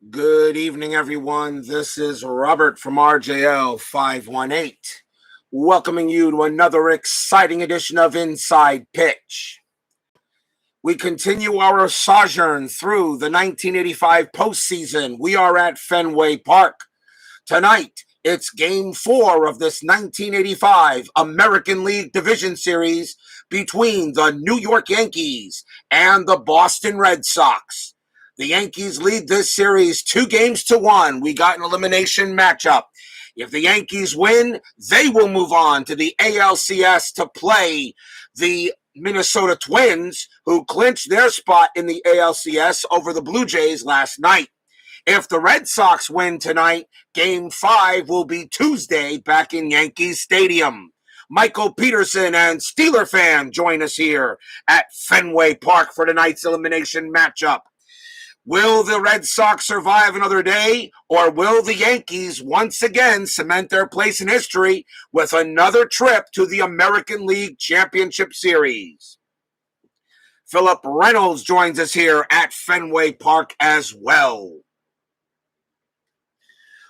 Good evening, everyone. This is Robert from RJL 518, welcoming you to another exciting edition of Inside Pitch. We continue our sojourn through the 1985 postseason. We are at Fenway Park. Tonight, it's Game 4 of this 1985 American League Division Series between the New York Yankees and the Boston Red Sox. The Yankees lead this series 2-1. We got an elimination matchup. If the Yankees win, they will move on to the ALCS to play the Minnesota Twins, who clinched their spot in the ALCS over the Blue Jays last night. If the Red Sox win tonight, Game 5 will be Tuesday back in Yankee Stadium. Michael Peterson and Steeler fan join us here at Fenway Park for tonight's elimination matchup. Will the Red Sox survive another day, or will the Yankees once again cement their place in history with another trip to the American League Championship Series? Philip Reynolds joins us here at Fenway Park as well.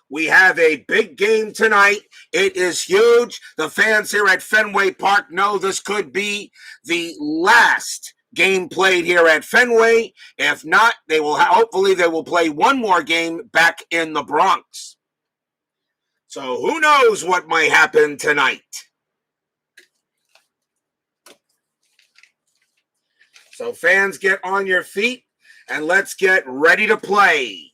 We have a big game tonight. It is huge. The fans here at Fenway Park know this could be the last game played here at Fenway. If not, hopefully they will play one more game back in the Bronx. So who knows what might happen tonight? So fans, get on your feet and let's get ready to play.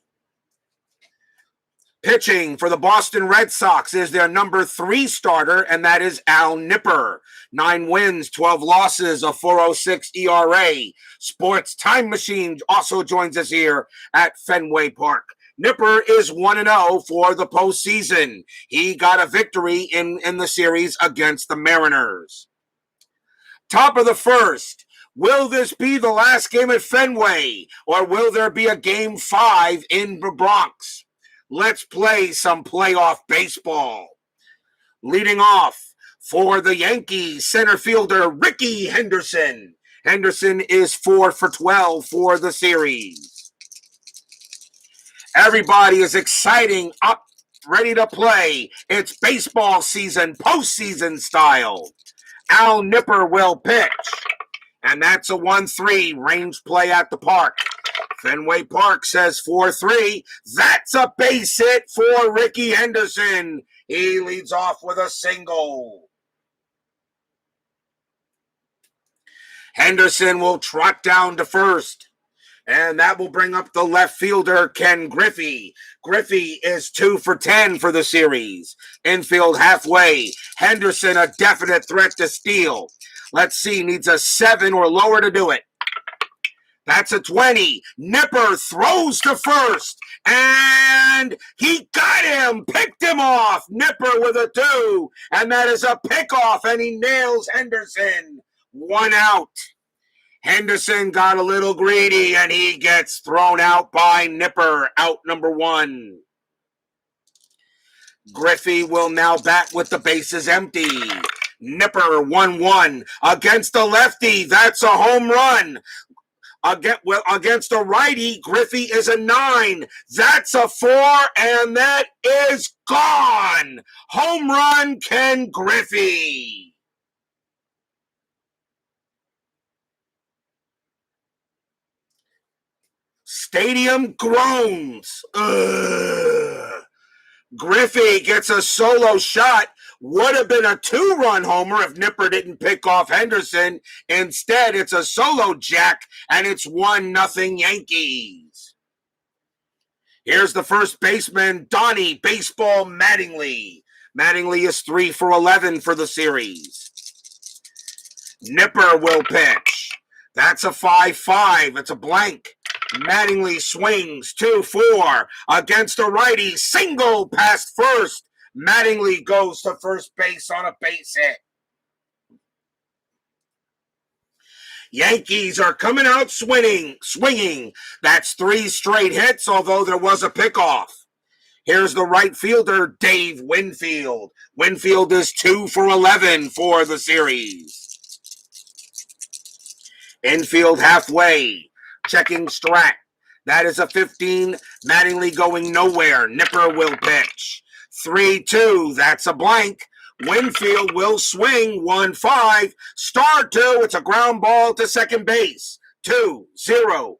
Pitching for the Boston Red Sox is their number 3 starter, and that is Al Nipper. 9 wins, 12 losses, a 4.06 ERA. Sports Time Machine also joins us here at Fenway Park. Nipper is 1-0 for the postseason. He got a victory in the series against the Mariners. Top of the first. Will this be the last game at Fenway, or will there be a Game 5 in the Bronx? Let's play some playoff baseball. Leading off for the Yankees, center fielder Rickey Henderson. Henderson is 4 for 12 for the series. Everybody is exciting, up, ready to play. It's baseball season, postseason style. Al Nipper will pitch. And that's a 1-3 range play at the park. Fenway Park says 4-3. That's a base hit for Rickey Henderson. He leads off with a single. Henderson will trot down to first. And that will bring up the left fielder, Ken Griffey. Griffey is 2 for 10 for the series. Infield halfway. Henderson a definite threat to steal. Let's see, needs a 7 or lower to do it. That's a 20. Nipper throws to first, and he got him, picked him off. Nipper with a 2, and that is a pickoff, and he nails Henderson. 1 out. Henderson got a little greedy, and he gets thrown out by Nipper, out number 1. Griffey will now bat with the bases empty. Nipper 1-1 against the lefty. That's a home run. Against a righty, Griffey is a 9. That's a 4, and that is gone. Home run, Ken Griffey. Stadium groans. Ugh. Griffey gets a solo shot. Would have been a 2-run homer if Nipper didn't pick off Henderson. Instead, it's a solo jack, and it's 1-0 Yankees. Here's the first baseman, Donnie Baseball Mattingly. Mattingly is 3 for 11 for the series. Nipper will pitch. That's a 5-5. It's a blank. Mattingly swings 2-4 against a righty. Single past first. Mattingly goes to first base on a base hit. Yankees are coming out swinging. That's 3 straight hits, although there was a pickoff. Here's the right fielder, Dave Winfield. Winfield is 2 for 11 for the series. Infield halfway. Checking Strat. That is a 15. Mattingly going nowhere. Nipper will pitch. 3-2. That's a blank. Winfield will swing. 1-5. Star 2. It's a ground ball to second base. 2-0.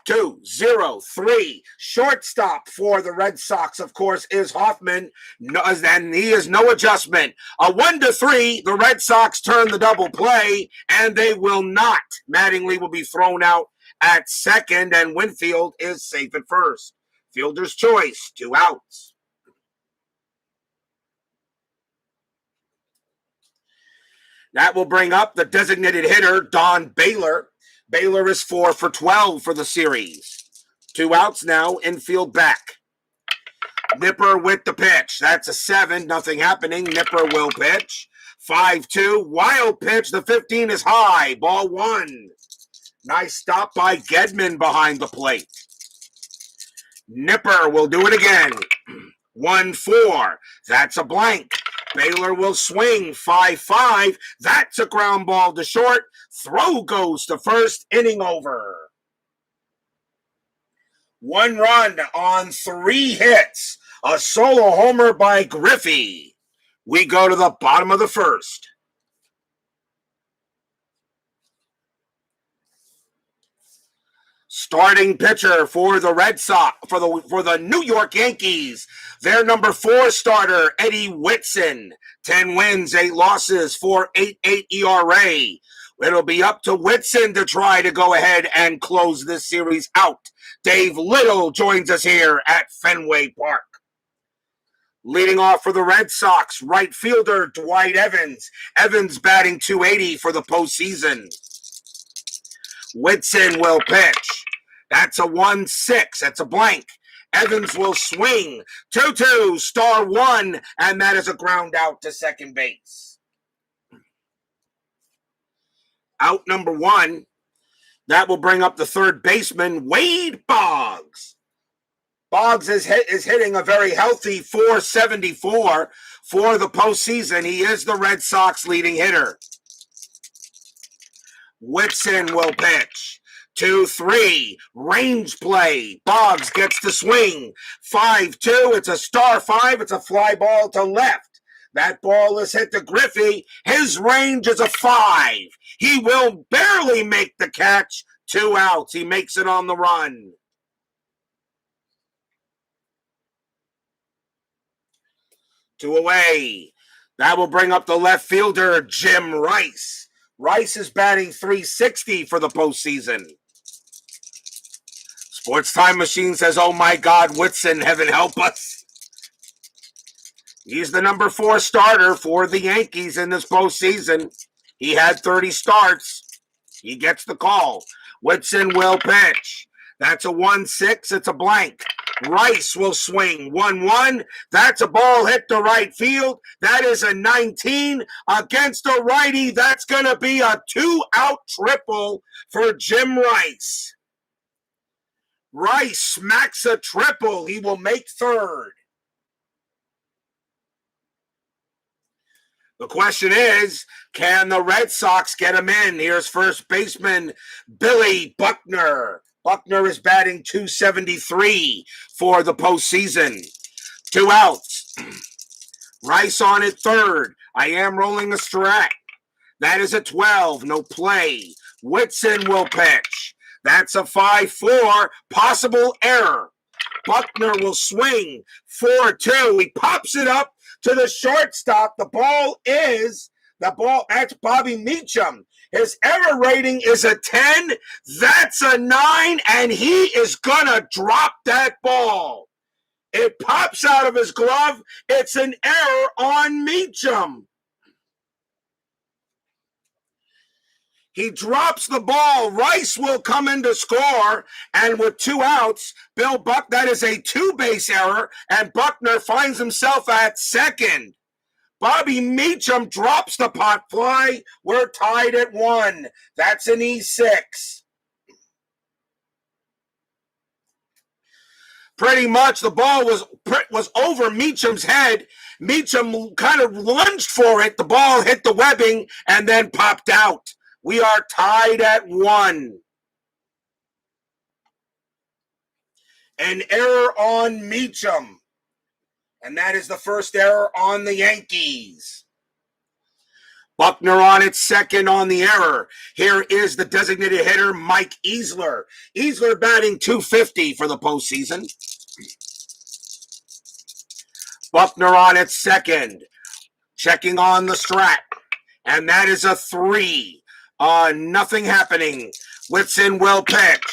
2-0-3. Shortstop for the Red Sox, of course, is Hoffman, and he is no adjustment. A 1-3. The Red Sox turn the double play, and they will not. Mattingly will be thrown out at second, and Winfield is safe at first. Fielder's choice, 2 outs. That will bring up the designated hitter, Don Baylor. Baylor is 4 for 12 for the series. 2 outs now, infield back. Nipper with the pitch. That's a 7, nothing happening. Nipper will pitch. 5-2, wild pitch. The 15 is high. Ball 1. Nice stop by Gedman behind the plate. Nipper will do it again. 1-4. That's a blank. Baylor will swing. 5-5. That's a ground ball to short. Throw goes to first. Inning over. 1 run on 3 hits. A solo homer by Griffey. We go to the bottom of the first. Starting pitcher for the Red Sox, for the New York Yankees, their number 4 starter, Eddie Whitson. 10 wins, 8 losses, 4.88 ERA. It'll be up to Whitson to try to go ahead and close this series out. Dave Little joins us here at Fenway Park. Leading off for the Red Sox, right fielder Dwight Evans. Evans batting .280 for the postseason. Whitson will pitch. That's a 1-6. That's a blank. Evans will swing. 2-2, star 1, and that is a ground out to second base. Out number 1. That will bring up the third baseman, Wade Boggs. Boggs is hitting a very healthy .474 for the postseason. He is the Red Sox leading hitter. Whitson will pitch. 2-3, range play. Boggs gets the swing. 5-2, it's a star 5. It's a fly ball to left. That ball is hit to Griffey. His range is a 5. He will barely make the catch. 2 outs. He makes it on the run. Two away. That will bring up the left fielder, Jim Rice. Rice is batting .360 for the postseason. Sports Time Machine says, oh my God, Whitson, heaven help us. He's the number 4 starter for the Yankees in this postseason. He had 30 starts. He gets the call. Whitson will pitch. That's a 1-6. It's a blank. Rice will swing. 1-1. That's a ball hit to right field. That is a 19 against a righty. That's going to be a 2-out triple for Jim Rice. Rice smacks a triple. He will make third. The question is, can the Red Sox get him in? Here's first baseman Billy Buckner. Buckner is batting .273 for the postseason. 2 outs. Rice on at third. I am rolling a strike. That is a 12. No play. Whitson will pitch. That's a 5-4. Possible error. Buckner will swing. 4-2. He pops it up to the shortstop. That's Bobby Meacham. His error rating is a 10. That's a 9, and he is going to drop that ball. It pops out of his glove. It's an error on Meacham. He drops the ball. Rice will come in to score, and with 2 outs, that is a 2-base error, and Buckner finds himself at second. Bobby Meacham drops the pot fly. We're tied at 1. That's an E6. Pretty much the ball was over Meacham's head. Meacham kind of lunged for it. The ball hit the webbing and then popped out. We are tied at 1. An error on Meachum. And that is the first error on the Yankees. Buckner on its second on the error. Here is the designated hitter, Mike Easler. Easler batting .250 for the postseason. Buckner on its second. Checking on the strat. And that is a 3. Nothing happening. Whitson will pitch.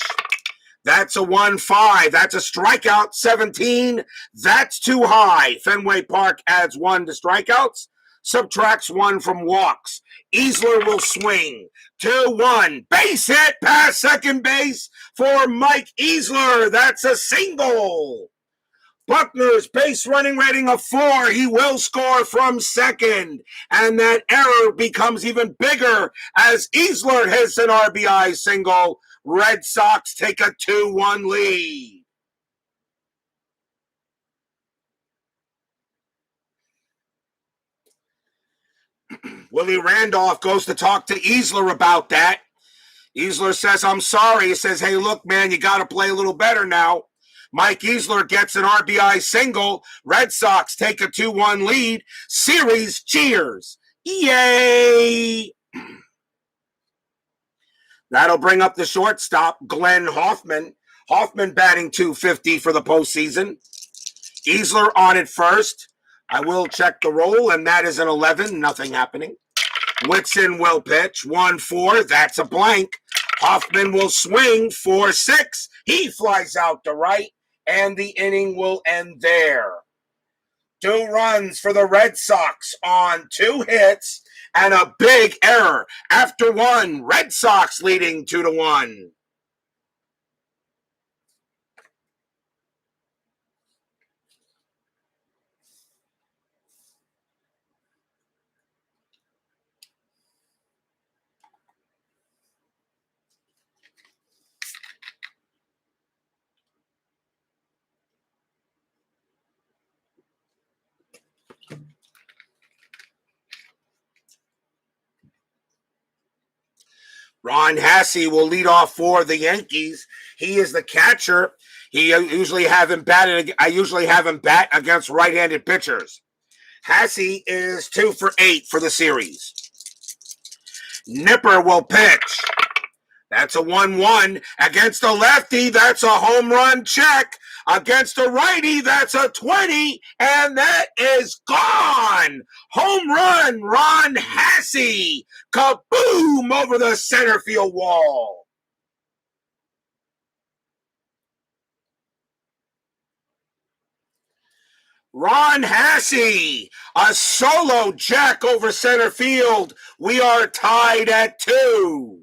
That's a 1-5. That's a strikeout. 17. That's too high. Fenway Park adds 1 to strikeouts. Subtracts 1 from walks. Easler will swing. 2-1. Base hit past second base for Mike Easler. That's a single. Buckner's base running rating of 4. He will score from second. And that error becomes even bigger as Easler hits an RBI single. Red Sox take a 2-1 lead. Willie Randolph goes to talk to Easler about that. Easler says, I'm sorry. He says, hey, look, man, you got to play a little better now. Mike Easler gets an RBI single. Red Sox take a 2-1 lead. Series cheers. Yay! That'll bring up the shortstop, Glenn Hoffman. Hoffman batting .250 for the postseason. Easler on it first. I will check the roll, and that is an 11. Nothing happening. Whitson will pitch. 1-4. That's a blank. Hoffman will swing. 4-6. He flies out to right, and the inning will end there. 2 runs for the Red Sox on 2 hits and a big error. After 1, Red Sox leading 2-1. Ron Hassey will lead off for the Yankees. He is the catcher. I usually have him bat against right-handed pitchers. Hassey is 2 for 8 for the series. Nipper will pitch. That's a 1-1. Against a lefty, that's a home run check. Against a righty, that's a 20, and that is gone. Home run, Ron Hassey. Kaboom over the center field wall. Ron Hassey, a solo jack over center field. We are tied at 2.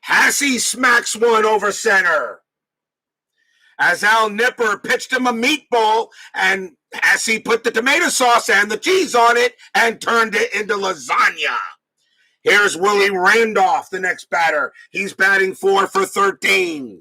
Hassey smacks one over center. As Al Nipper pitched him a meatball, and Hassey put the tomato sauce and the cheese on it and turned it into lasagna. Here's Willie Randolph, the next batter. He's batting 4 for 13.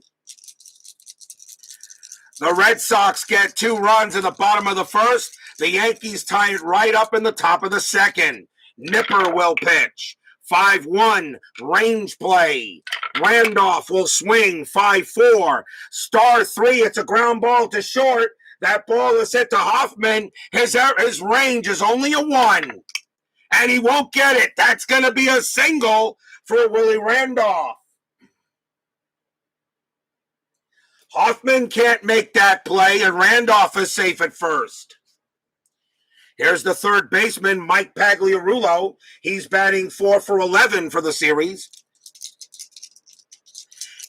The Red Sox get 2 runs in the bottom of the first. The Yankees tie it right up in the top of the second. Nipper will pitch. 5-1, range play. Randolph will swing. 5-4. Star 3, it's a ground ball to short. That ball is hit to Hoffman. His range is only a 1. And he won't get it. That's going to be a single for Willie Randolph. Hoffman can't make that play, and Randolph is safe at first. Here's the third baseman, Mike Pagliarullo. He's batting 4 for 11 for the series.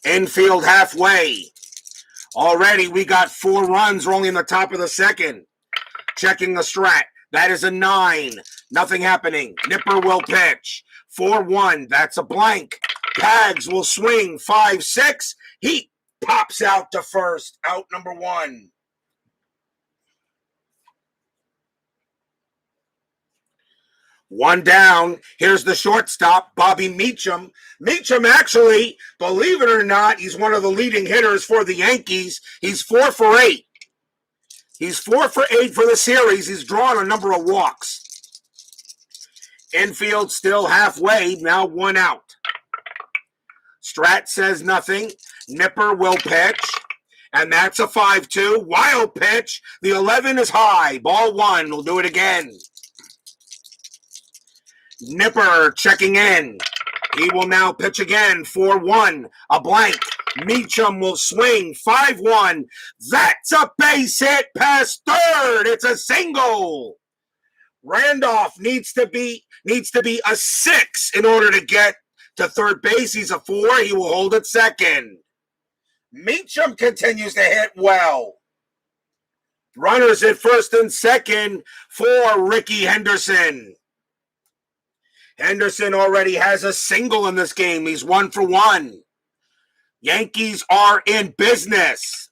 Infield halfway. Already we got 4 runs. We're only in the top of the second. Checking the strat. That is a 9. Nothing happening. Nipper will pitch. 4-1. That's a blank. Pags will swing. 5-6. He pops out to first. Out number 1. One down. Here's the shortstop, Bobby Meacham. Meacham, actually, believe it or not, he's one of the leading hitters for the Yankees. He's 4 for 8. He's 4 for 8 for the series. He's drawn a number of walks. Infield still halfway, now 1 out. Strat says nothing. Nipper will pitch, and that's a 5-2. Wild pitch. The 11 is high. Ball one. We'll do it again. Nipper checking in. He will now pitch again. 4-1. A blank. Meachum will swing. 5-1. That's a base hit past third. It's a single. Randolph needs to be a 6 in order to get to third base. He's a 4. He will hold at second. Meachum continues to hit well. Runners at first and second for Ricky Henderson. Henderson already has a single in this game. He's 1 for 1. Yankees are in business.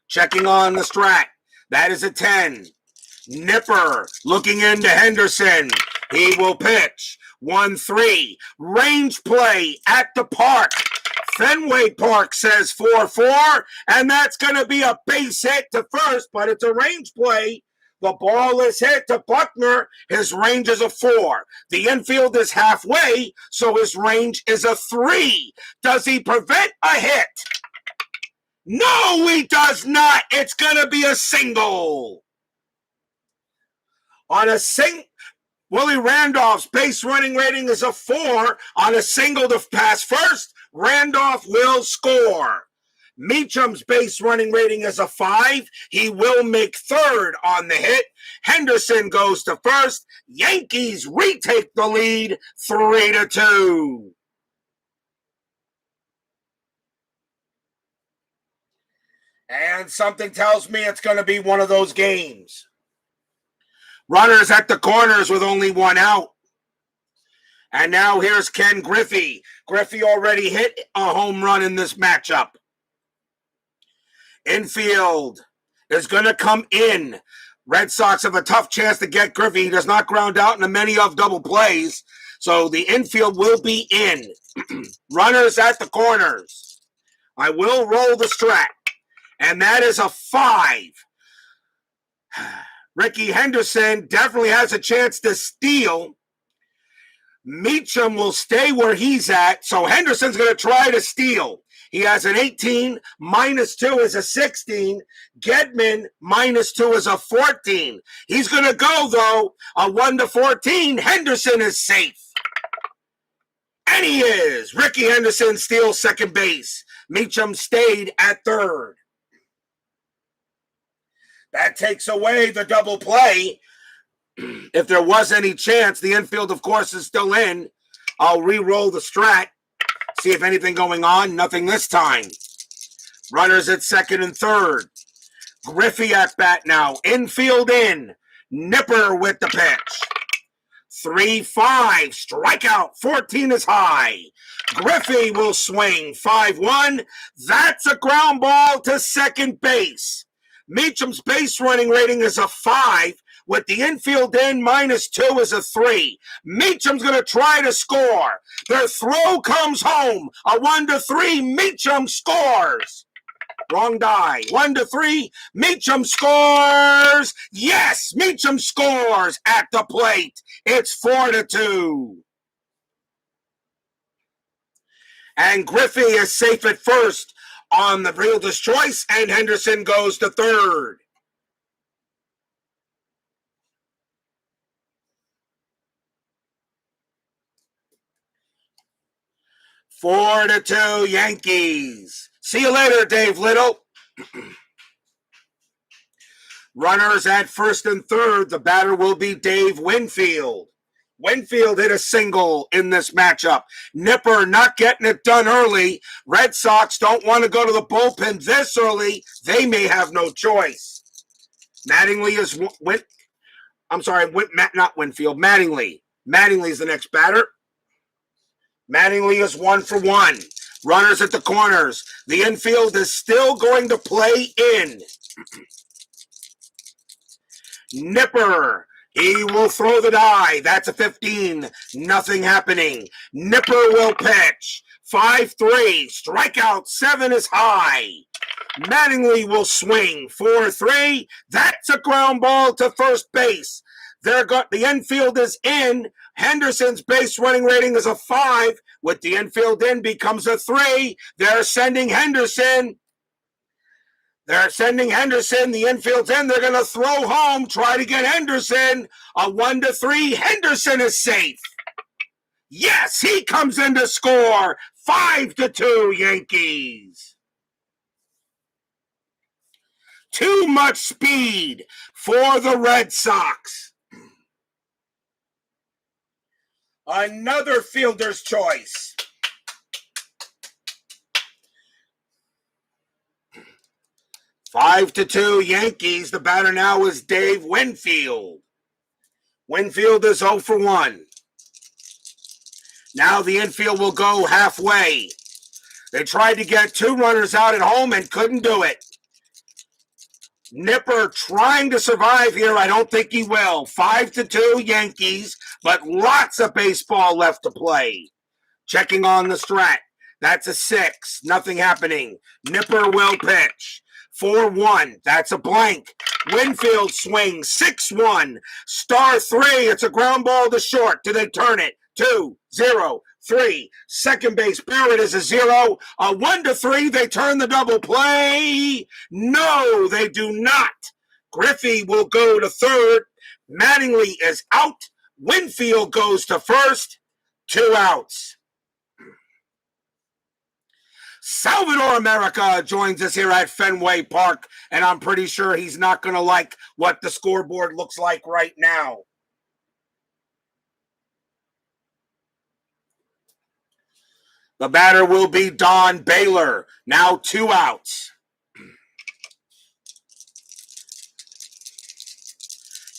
Checking on the strat. That is a 10. Nipper looking into Henderson. He will pitch. 1-3. Range play at the park. Fenway Park says 4-4, and that's going to be a base hit to first, but it's a range play. The ball is hit to Buckner. His range is a 4. The infield is halfway, so his range is a 3. Does he prevent a hit? No, he does not. It's going to be a single. On a Willie Randolph's base running rating is a 4. On a single to pass first, Randolph will score. Meacham's base running rating is a 5. He will make third on the hit. Henderson goes to first. Yankees retake the lead 3-2. And something tells me it's going to be one of those games. Runners at the corners with only one out. And now here's Ken Griffey. Griffey already hit a home run in this matchup. Infield is going to come in. Red Sox have a tough chance to get Griffey. He does not ground out in a many of double plays. So the infield will be in. Runners at the corners. I will roll the strat. And that is a 5. Ricky Henderson definitely has a chance to steal. Meacham will stay where he's at, so Henderson's going to try to steal. He has an 18, -2 is a 16. Gedman, -2 is a 14. He's going to go, though, a 1-14. Henderson is safe. And he is. Ricky Henderson steals second base. Meacham stayed at third. That takes away the double play. If there was any chance, the infield, of course, is still in. I'll re-roll the strat. See if anything going on. Nothing this time. Runners at second and third. Griffey at bat now. Infield in. Nipper with the pitch. 3-5. Strikeout. 14 is high. Griffey will swing. 5-1. That's a ground ball to second base. Meacham's base running rating is a 5. With the infield in, -2 is a 3. Meacham's going to try to score. Their throw comes home. A 1-3. Meacham scores. Wrong die. 1-3. Meacham scores. Yes, Meacham scores at the plate. It's 4-2. And Griffey is safe at first on the fielder's choice, and Henderson goes to third. Four to 2 Yankees. See you later, Dave Little. Runners at first and third. The batter will be Dave Winfield. Winfield hit a single in this matchup. Nipper not getting it done early. Red Sox don't want to go to the bullpen this early. They may have no choice. Mattingly is not Winfield. Mattingly. Mattingly is the next batter. Mattingly is 1 for 1. Runners at the corners. The infield is still going to play in. Nipper. He will throw the die. That's a 15. Nothing happening. Nipper will pitch. 5-3. Strikeout 7 is high. Mattingly will swing. 4-3. That's a ground ball to first base. The infield is in. Henderson's base running rating is a 5. With the infield in becomes a 3. They're sending Henderson. The infield's in. They're going to throw home, try to get Henderson. A 1-3. Henderson is safe. Yes, he comes in to score. 5-2 Yankees. Too much speed for the Red Sox. Another fielder's choice. Five to 2 Yankees. The batter now is Dave Winfield. Winfield is 0 for 1. Now the infield will go halfway. They tried to get 2 runners out at home and couldn't do it. Nipper trying to survive here. I don't think he will. 5-2 Yankees, but lots of baseball left to play. Checking on the strat. That's a 6. Nothing happening. Nipper will pitch. 4-1. That's a blank. Winfield swings. 6-1. Star 3. It's a ground ball to short. Do they turn it? 2-0. 3. Second base. Barrett is a 0. A 1-3. They turn the double play. No, they do not. Griffey will go to third. Mattingly is out. Winfield goes to first. 2 outs. Salvador America joins us here at Fenway Park, and I'm pretty sure he's not going to like what the scoreboard looks like right now. The batter will be Don Baylor. Now 2 outs.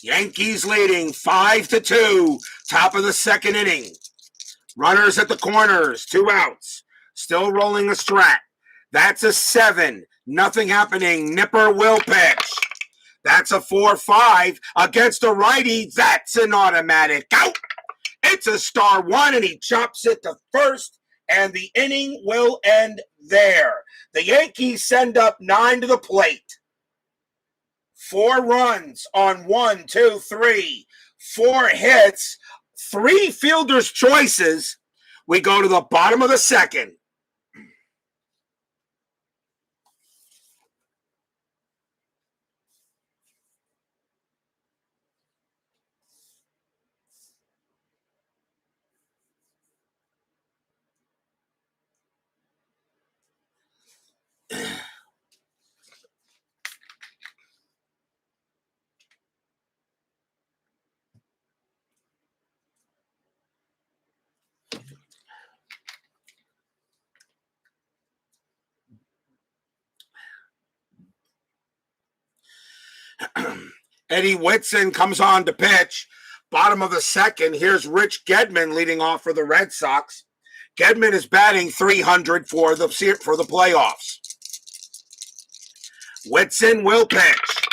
Yankees leading 5-2. Top of the second inning. Runners at the corners. 2 outs. Still rolling a strat. That's a 7. Nothing happening. Nipper will pitch. That's a 4-5 against a righty. That's an automatic out. It's a star 1, and he chops it to first. And the inning will end there. The Yankees send up 9 to the plate. 4 runs on 1, 2, 3. 4 hits. 3 fielders' choices. We go to the bottom of the second. Eddie Whitson comes on to pitch. Bottom of the second, here's Rich Gedman leading off for the Red Sox. Gedman is batting .300 for the playoffs. Whitson will pitch.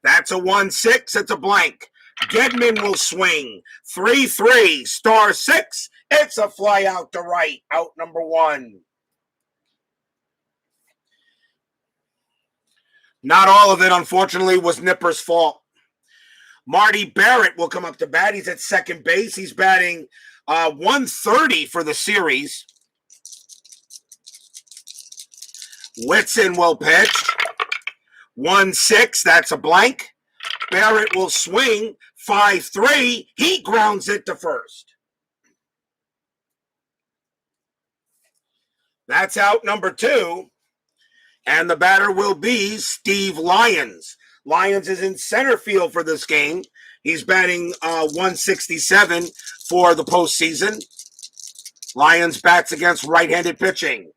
That's a 1-6. It's a blank. Gedman will swing. 3-3. Star 6. It's a fly out to right. Out number 1. Not all of it, unfortunately, was Nipper's fault. Marty Barrett will come up to bat. He's at second base. He's batting .130 for the series. Whitson will pitch. 1-6. That's a blank. Barrett will swing. 5-3. He grounds it to first. That's out number 2. And the batter will be Steve Lyons. Lyons is in center field for this game. He's batting .167 for the postseason. Lyons bats against right-handed pitching.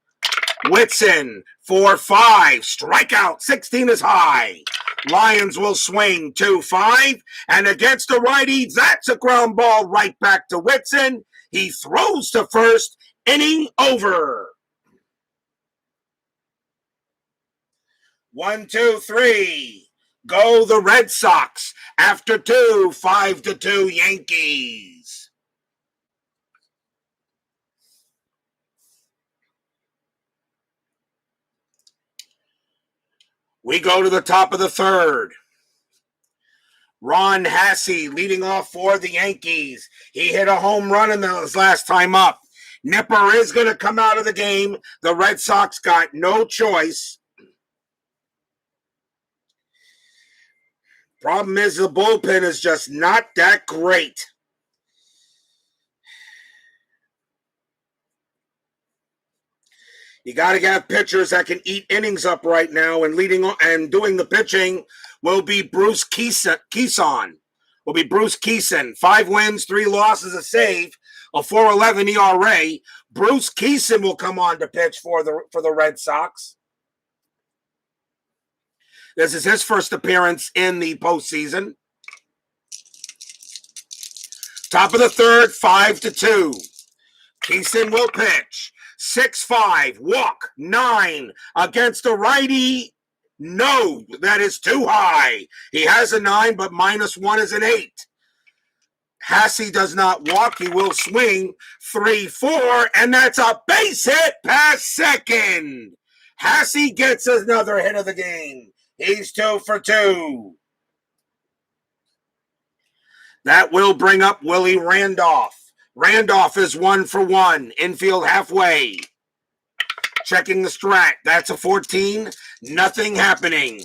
Whitson, 4-5. Strikeout, 16 is high. Lyons will swing 2-5. And against a righty, that's a ground ball right back to Whitson. He throws to first. Inning over. 1, 2, 3. Go the Red Sox. After 2, 5-2 Yankees. We go to the top of the third. Ron Hassey leading off for the Yankees. He hit a home run in his last time up. Nipper is going to come out of the game. The Red Sox got no choice. Problem is the bullpen is just not that great. You got to have pitchers that can eat innings up right now, and leading and doing the pitching will be Bruce Keeson. Will be Bruce Keeson. 5 wins, 3 losses, a save, a 4.11 ERA. Bruce Keeson will come on to pitch for the Red Sox. This is his first appearance in the postseason. Top of the third, 5-2. Keeson will pitch. 6-5, walk, 9 against a righty. No, that is too high. He has a 9, but -1 is an 8. Hassey does not walk. He will swing. 3-4, and that's a base hit past second. Hassey gets another hit of the game. He's 2 for 2. That will bring up Willie Randolph. Randolph is 1 for 1. Infield halfway. Checking the strat. That's a 14. Nothing happening.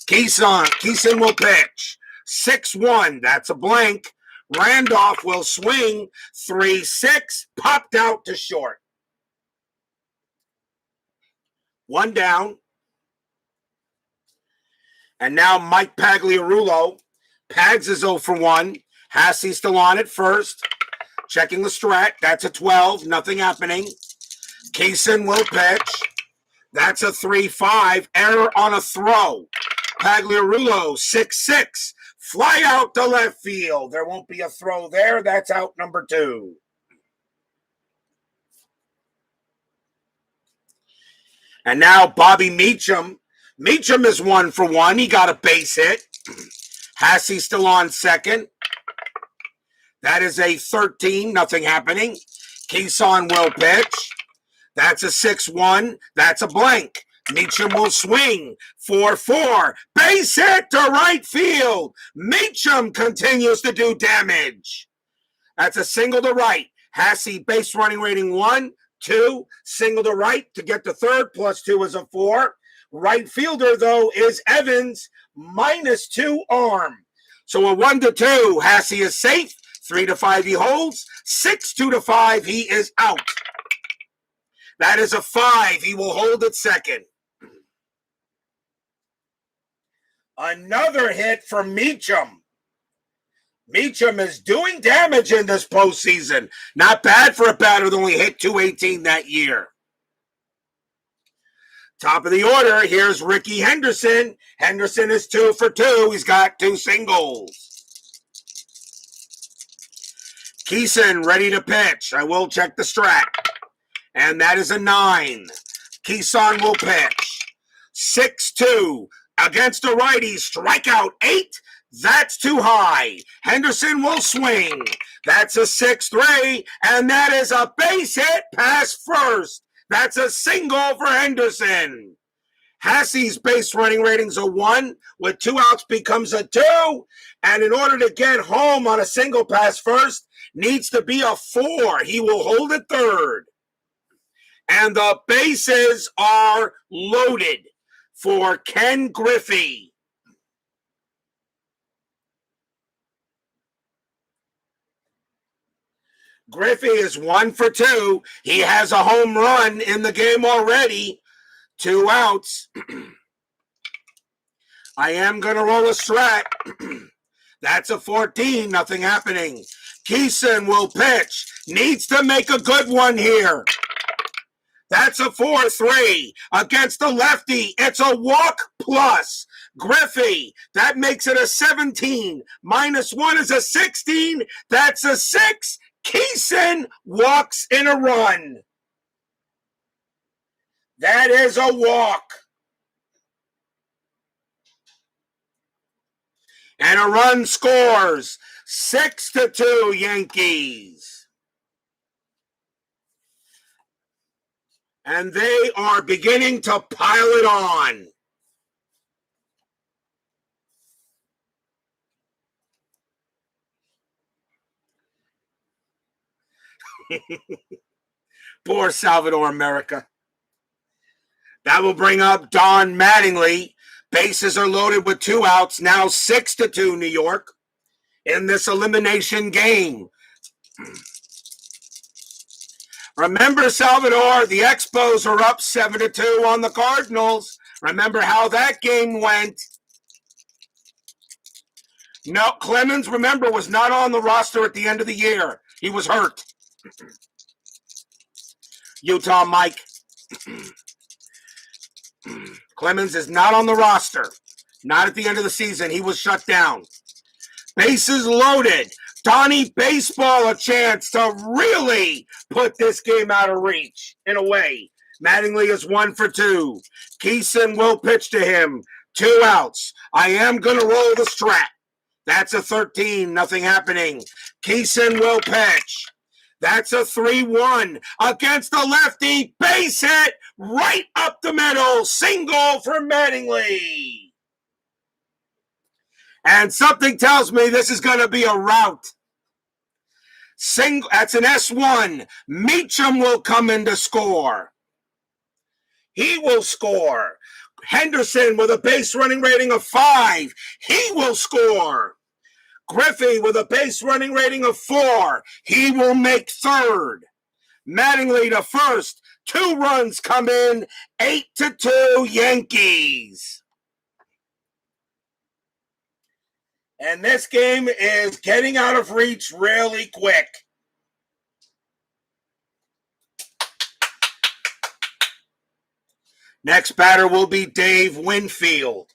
Keeson will pitch. 6-1. That's a blank. Randolph will swing. 3-6. Popped out to short. 1 down. And now Mike Pagliarullo. Pags is 0 for 1. Hassey still on at first. Checking the strat. That's a 12. Nothing happening. Keeson will pitch. That's a 3-5. Error on a throw. Pagliarullo, 6-6. Fly out to left field. There won't be a throw there. That's out number 2. And now Bobby Meacham. Meacham is 1 for 1. He got a base hit. Hassey still on second. That is a 13. Nothing happening. Keeson will pitch. That's a 6-1. That's a blank. Meacham will swing. 4-4. Base hit to right field. Meacham continues to do damage. That's a single to right. Hassey base running rating 1, 2. Single to right to get to third. +2 is a 4. Right fielder, though, is Evans. -2 arm. So a 1-2. Hassey is safe. 3-5 he holds. 6-2-5 he is out. That is a 5. He will hold at second. Another hit from Meacham. Meacham is doing damage in this postseason. Not bad for a batter that only hit .218 that year. Top of the order, here's Ricky Henderson. Henderson is 2 for 2. He's got 2 singles. Keeson ready to pitch. I will check the strat. And that is a 9. Keeson will pitch. 6-2 against a righty. Strikeout 8. That's too high. Henderson will swing. That's a 6-3. And that is a base hit past first. That's a single for Henderson. Hassey's base running rating's a 1. With 2 outs becomes a 2. And in order to get home on a single past first, needs to be a 4. He will hold at third. And the bases are loaded for Ken Griffey. Griffey is 1 for 2. He has a home run in the game already. 2 outs. I am going to roll a strat. That's a 14. Nothing happening. Keeson will pitch. Needs to make a good one here. That's a 4-3 against a lefty. It's a walk plus. Griffey, that makes it a 17. -1 is a 16. That's a 6. Keeson walks in a run. That is a walk. And a run scores. 6-2 Yankees. And they are beginning to pile it on. Poor Salvador America. That will bring up Don Mattingly. Bases are loaded with 2 outs. Now 6-2 New York in this elimination game. Remember, Salvador, the Expos are up 7-2 on the Cardinals. Remember how that game went. No, Clemens, remember, was not on the roster at the end of the year. He was hurt. Utah Mike. Clemens is not on the roster. Not at the end of the season. He was shut down. Bases loaded. Donnie Baseball a chance to really put this game out of reach in a way. Mattingly is 1 for 2. Keeson will pitch to him. 2 outs. I am going to roll the strap. That's a 13. Nothing happening. Keeson will pitch. That's a 3-1 against the lefty. Base hit right up the middle. Single for Mattingly. And something tells me this is going to be a rout. That's an S1. Meacham will come in to score. He will score. Henderson with a base running rating of 5. He will score. Griffey with a base running rating of 4. He will make third. Mattingly to first. 2 runs come in. 8-2 Yankees. And this game is getting out of reach really quick. Next batter will be Dave Winfield.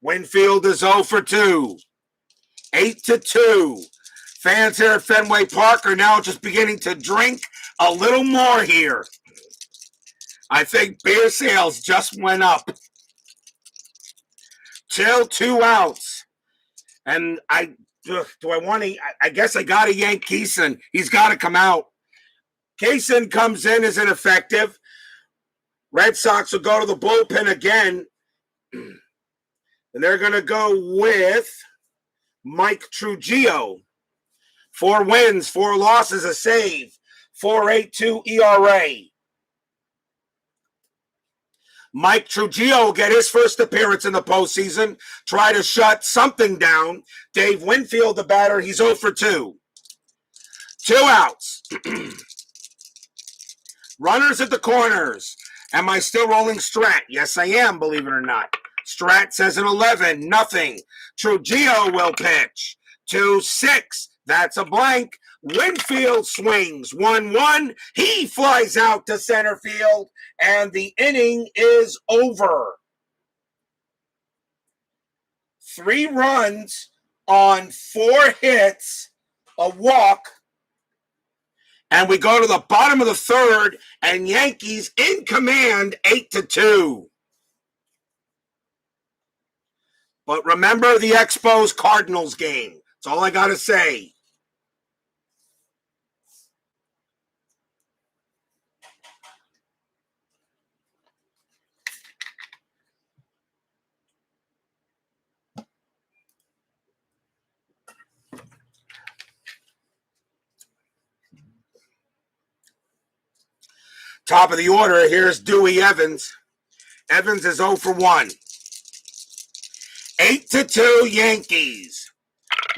Winfield is 0 for 2. 8-2. Fans here at Fenway Park are now just beginning to drink a little more here. I think beer sales just went up. Till 2 outs. And I guess I got to yank Keeson. He's got to come out. Keeson comes in as ineffective. Red Sox will go to the bullpen again. And they're going to go with Mike Trujillo. 4 wins, 4 losses, a save. 4.82 ERA. Mike Trujillo will get his first appearance in the postseason. Try to shut something down. Dave Winfield, the batter, he's 0 for 2. 2 outs. Runners at the corners. Am I still rolling Strat? Yes, I am, believe it or not. Strat says an 11, nothing. Trujillo will pitch. 2-6. That's a blank. Winfield swings 1-1. He flies out to center field, and the inning is over. 3 runs on 4 hits, a walk, and we go to the bottom of the 3rd, and Yankees in command 8-2. But remember the Expos Cardinals game. That's all I got to say. Top of the order, here's Dewey Evans. Evans is 0 for 1. 8-2 Yankees.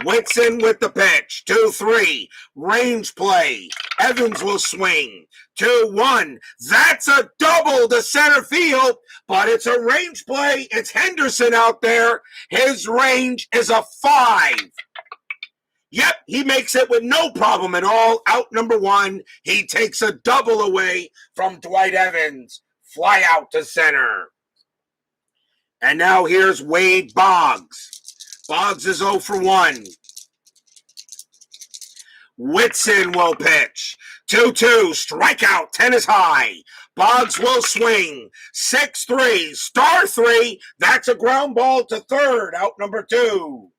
Whitson with the pitch. 2-3. Range play. Evans will swing. 2-1. That's a double to center field, but it's a range play. It's Henderson out there. His range is a 5. Yep, he makes it with no problem at all. Out number 1. He takes a double away from Dwight Evans. Fly out to center. And now here's Wade Boggs. Boggs is 0 for 1. Whitson will pitch. 2-2, strikeout, 10 is high. Boggs will swing. 6-3, star 3. That's a ground ball to third. Out number 2.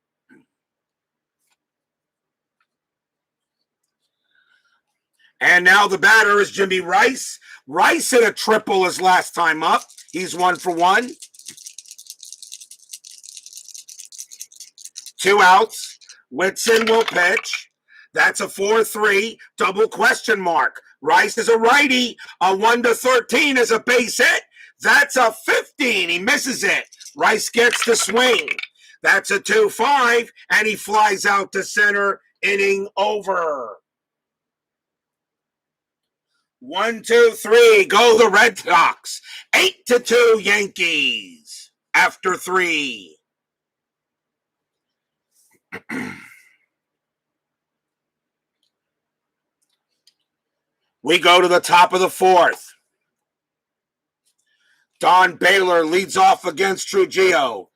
And now the batter is Jimmy Rice. Rice hit a triple his last time up. He's 1 for 1. 2 outs. Whitson will pitch. That's a 4-3, double question mark. Rice is a righty. A 1-13 is a base hit. That's a 15. He misses it. Rice gets the swing. That's a 2-5, and he flies out to center. Inning over. 1, 2, 3. Go the Red Sox. 8-2 Yankees after 3. We go to the top of the 4th. Don Baylor leads off against Trujillo.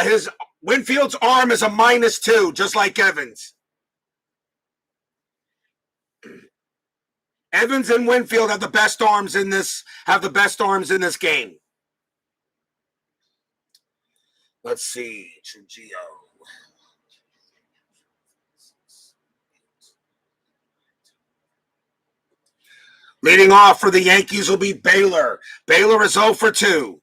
His Winfield's arm is a -2, just like Evans. Evans and Winfield have the best arms in this game. Let's see, Trujillo. Leading off for the Yankees will be Baylor. Baylor is 0 for 2.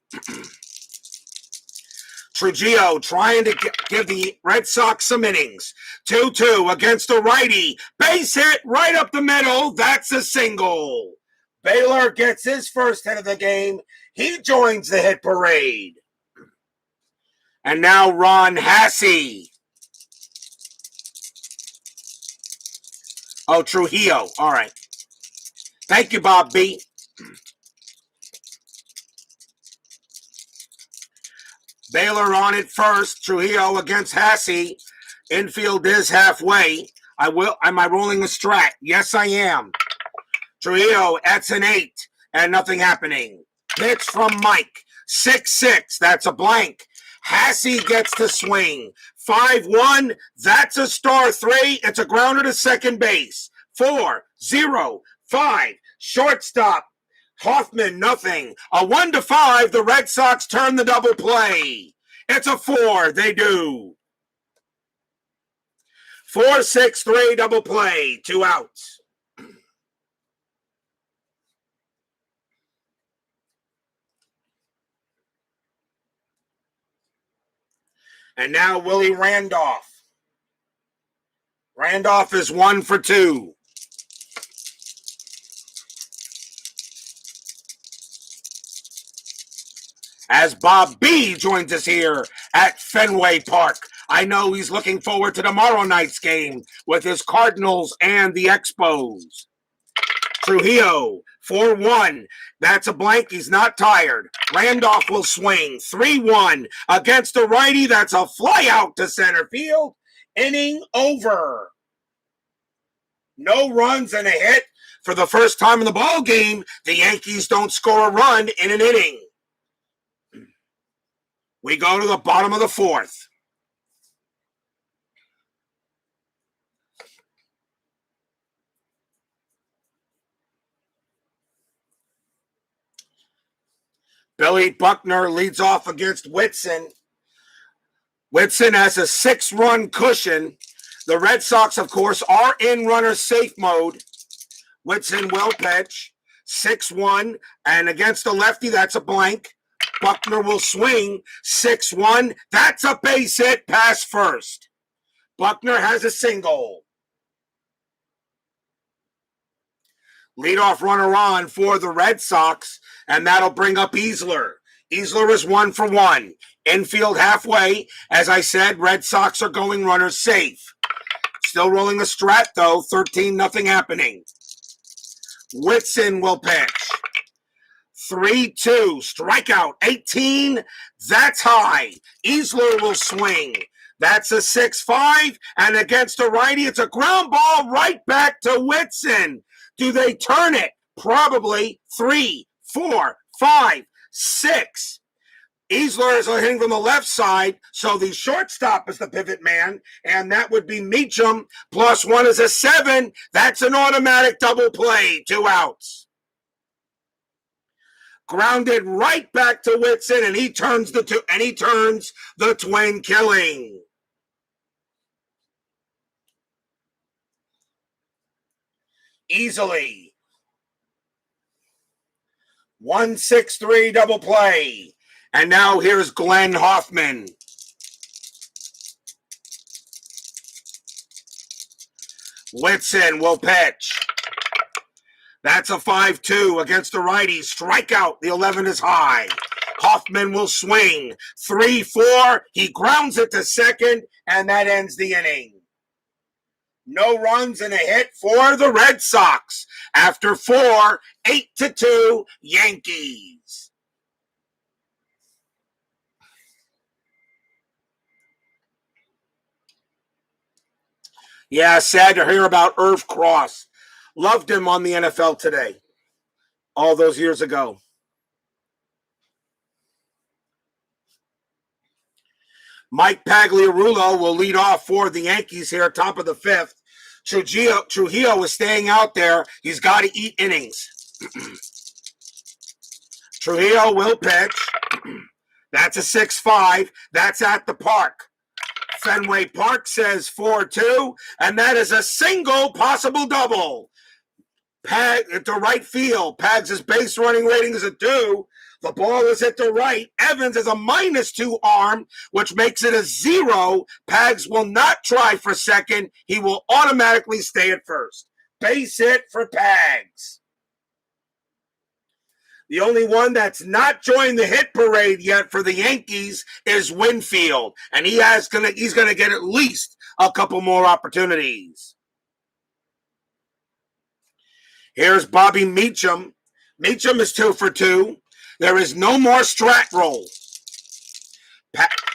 Trujillo trying to give the Red Sox some innings. 2-2 against the righty. Base hit right up the middle. That's a single. Baylor gets his first hit of the game. He joins the hit parade. And now Ron Hassey. Oh, Trujillo. All right. Thank you, Bob B. Baylor on it first. Trujillo against Hassey. Infield is halfway. Am I rolling a strat? Yes, I am. Trujillo, that's an 8, and nothing happening. Pitch from Mike. 6-6. That's a blank. Hassey gets to swing. 5-1. That's a star 3. It's a grounder to second base. 4-0. 5. Shortstop. Hoffman, nothing. A 1-5. The Red Sox turn the double play. It's a 4. They do. 4-6-3 double play. 2 outs. And now Willie Randolph. Randolph is 1 for 2. As Bob B joins us here at Fenway Park. I know he's looking forward to tomorrow night's game with his Cardinals and the Expos. Trujillo, 4-1. That's a blank. He's not tired. Randolph will swing. 3-1 against the righty. That's a fly out to center field. Inning over. No runs and a hit. For the first time in the ball game, the Yankees don't score a run in an inning. We go to the bottom of the 4th. Billy Buckner leads off against Whitson. Whitson has a 6-run cushion. The Red Sox, of course, are in runner safe mode. Whitson will pitch. 6-1. And against the lefty, that's a blank. Buckner will swing. 6-1. That's a base hit. Pass first. Buckner has a single. Leadoff runner on for the Red Sox, and that'll bring up Easler. Easler is 1 for 1. Infield halfway. As I said, Red Sox are going runners safe. Still rolling a strat, though. 13, nothing happening. Whitson will pitch. 3-2. Strikeout. 18. That's high. Easler will swing. That's a 6-5. And against a righty, it's a ground ball right back to Whitson. Do they turn it? Probably. 3, 4, 5, 6. Easler is hitting from the left side, so the shortstop is the pivot man, and that would be Meacham. +1 is a 7. That's an automatic double play. 2 outs. Grounded right back to Whitson, and he turns the twin killing. Easily. 1-6-3 double play. And now here's Glenn Hoffman. Whitson will pitch. That's a 5-2 against the righty. Strikeout. The 11 is high. Hoffman will swing. 3-4. He grounds it to second, and that ends the inning. No runs and a hit for the Red Sox. After 4, 8-2 Yankees. Yeah, sad to hear about Irv Cross. Loved him on the NFL Today all those years ago. Mike Pagliarullo will lead off for the Yankees here, top of the 5th. Trujillo is staying out there. He's got to eat innings. Trujillo will pitch. That's a 6-5. That's at the park. Fenway Park says 4-2, and that is a single, possible double. Pag at the right field. Pags' base running rating is a 2. The ball is at the right. Evans is a -2 arm, which makes it a 0. Pags will not try for second. He will automatically stay at first. Base hit for Pags. The only one that's not joined the hit parade yet for the Yankees is Winfield, and he's gonna get at least a couple more opportunities. Here's Bobby Meacham. Meacham is 2 for 2. There is no more strat roll.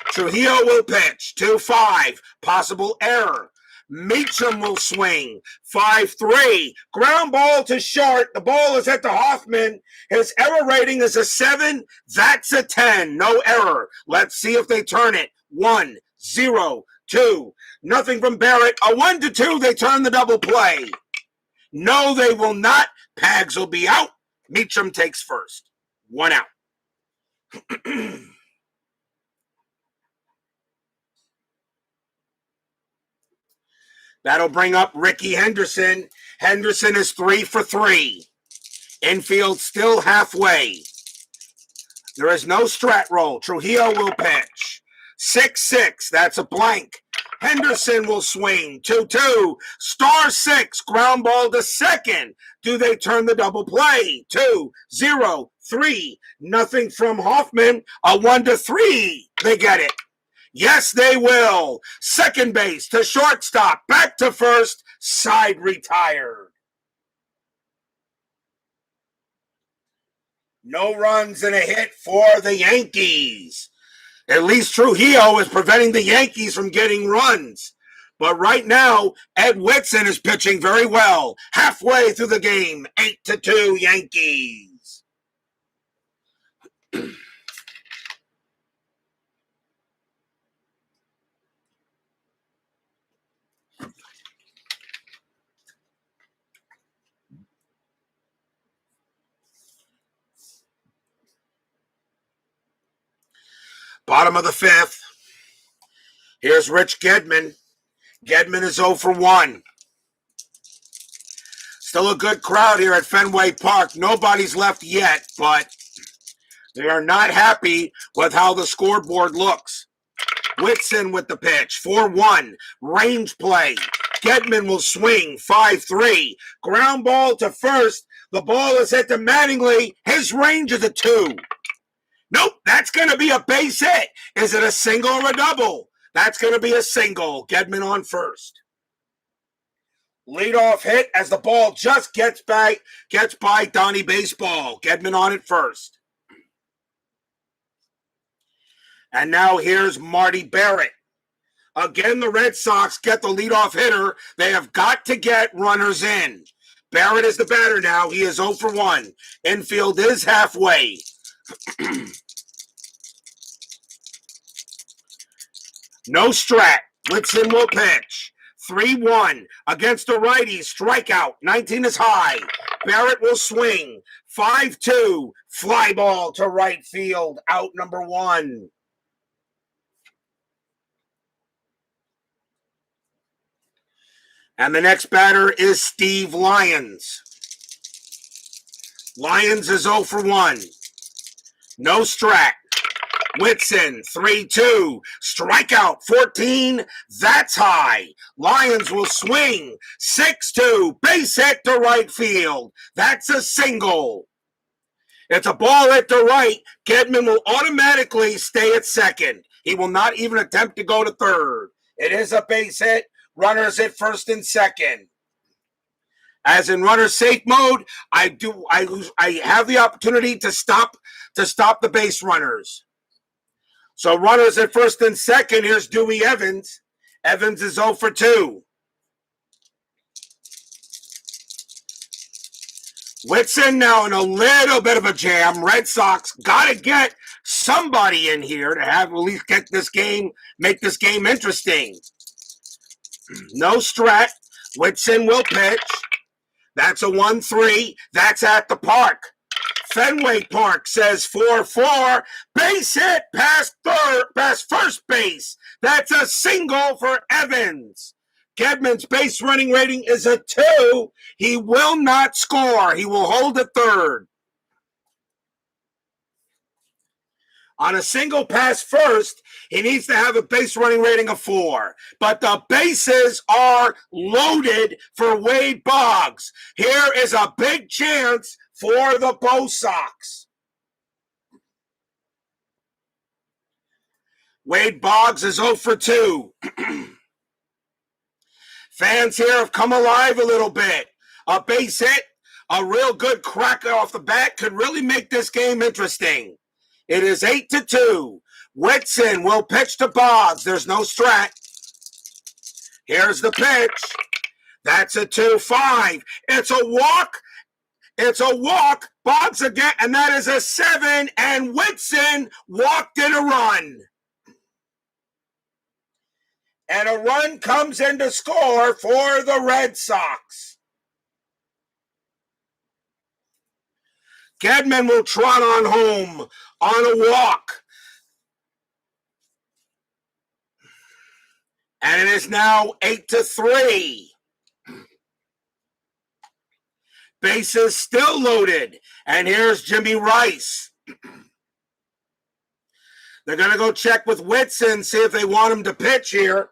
Trujillo will pitch. 2-5. Possible error. Meacham will swing. 5-3. Ground ball to short. The ball is at the Hoffman. His error rating is a 7. That's a 10. No error. Let's see if they turn it. 1, 0, 2. Nothing from Barrett. A 1-2. They turn the double play. No, they will not. Pags will be out. Meacham takes first. 1 out. That'll bring up Ricky Henderson. Henderson is 3 for 3. Infield still halfway. There is no strat roll. Trujillo will pitch. 6-6. That's a blank. Henderson will swing. 2-2. Star 6. Ground ball to second. Do they turn the double play? 2, 0, 3. Nothing from Hoffman. A 1-3. They get it. Yes, they will. Second base to shortstop. Back to first. Side retired. No runs and a hit for the Yankees. At least Trujillo is preventing the Yankees from getting runs. But right now, Ed Whitson is pitching very well. Halfway through the game, 8-2 Yankees. Bottom of the 5th. Here's Rich Gedman. Gedman is 0 for 1. Still a good crowd here at Fenway Park. Nobody's left yet, but they are not happy with how the scoreboard looks. Whitson with the pitch. 4-1. Range play. Gedman will swing. 5-3. Ground ball to first. The ball is hit to Mattingly. His range is a 2. Nope, that's going to be a base hit. Is it a single or a double? That's going to be a single. Gedman on first. Leadoff hit as the ball just gets by Donnie Baseball. Gedman on it first. And now here's Marty Barrett. Again, the Red Sox get the leadoff hitter. They have got to get runners in. Barrett is the batter now. He is 0 for 1. Infield is halfway. No strat. Whitson will pitch. 3-1 against the righty. Strikeout. 19 is high. Barrett will swing. 5-2. Fly ball to right field. Out number 1. And the next batter is Steve Lyons. Lyons is 0 for 1. No strat. Whitson, 3-2. Strikeout, 14. That's high. Lions will swing. 6-2. Base hit to right field. That's a single. It's a ball hit to right. Gedman will automatically stay at second. He will not even attempt to go to third. It is a base hit. Runners at first and second. As in runner safe mode, I have the opportunity to stop the base runners. So runners at first and second. Here's Dewey Evans. Evans is 0 for 2. Whitson now in a little bit of a jam. Red Sox got to get somebody in here to have at least make this game interesting. No Strat. Whitson will pitch. That's a 1-3. That's at the park. Fenway Park says 4-4. Base hit past first base. That's a single for Evans. Gedman's base running rating is a 2. He will not score. He will hold at third. On a single pass first, he needs to have a base running rating of 4. But the bases are loaded for Wade Boggs. Here is a big chance for the Bo Sox. Wade Boggs is 0 for 2. Fans here have come alive a little bit. A base hit, a real good crack off the bat could really make this game interesting. It is 8-2. Whitson will pitch to Boggs. There's no Strat. Here's the pitch. That's a 2-5. It's a walk. It's a walk. Boggs again, and that is a 7. And Whitson walked in a run. And a run comes in to score for the Red Sox. Gedman will trot on home on a walk. And it is now 8-3. Bases still loaded. And here's Jimmy Rice. They're going to go check with Whitson, see if they want him to pitch here.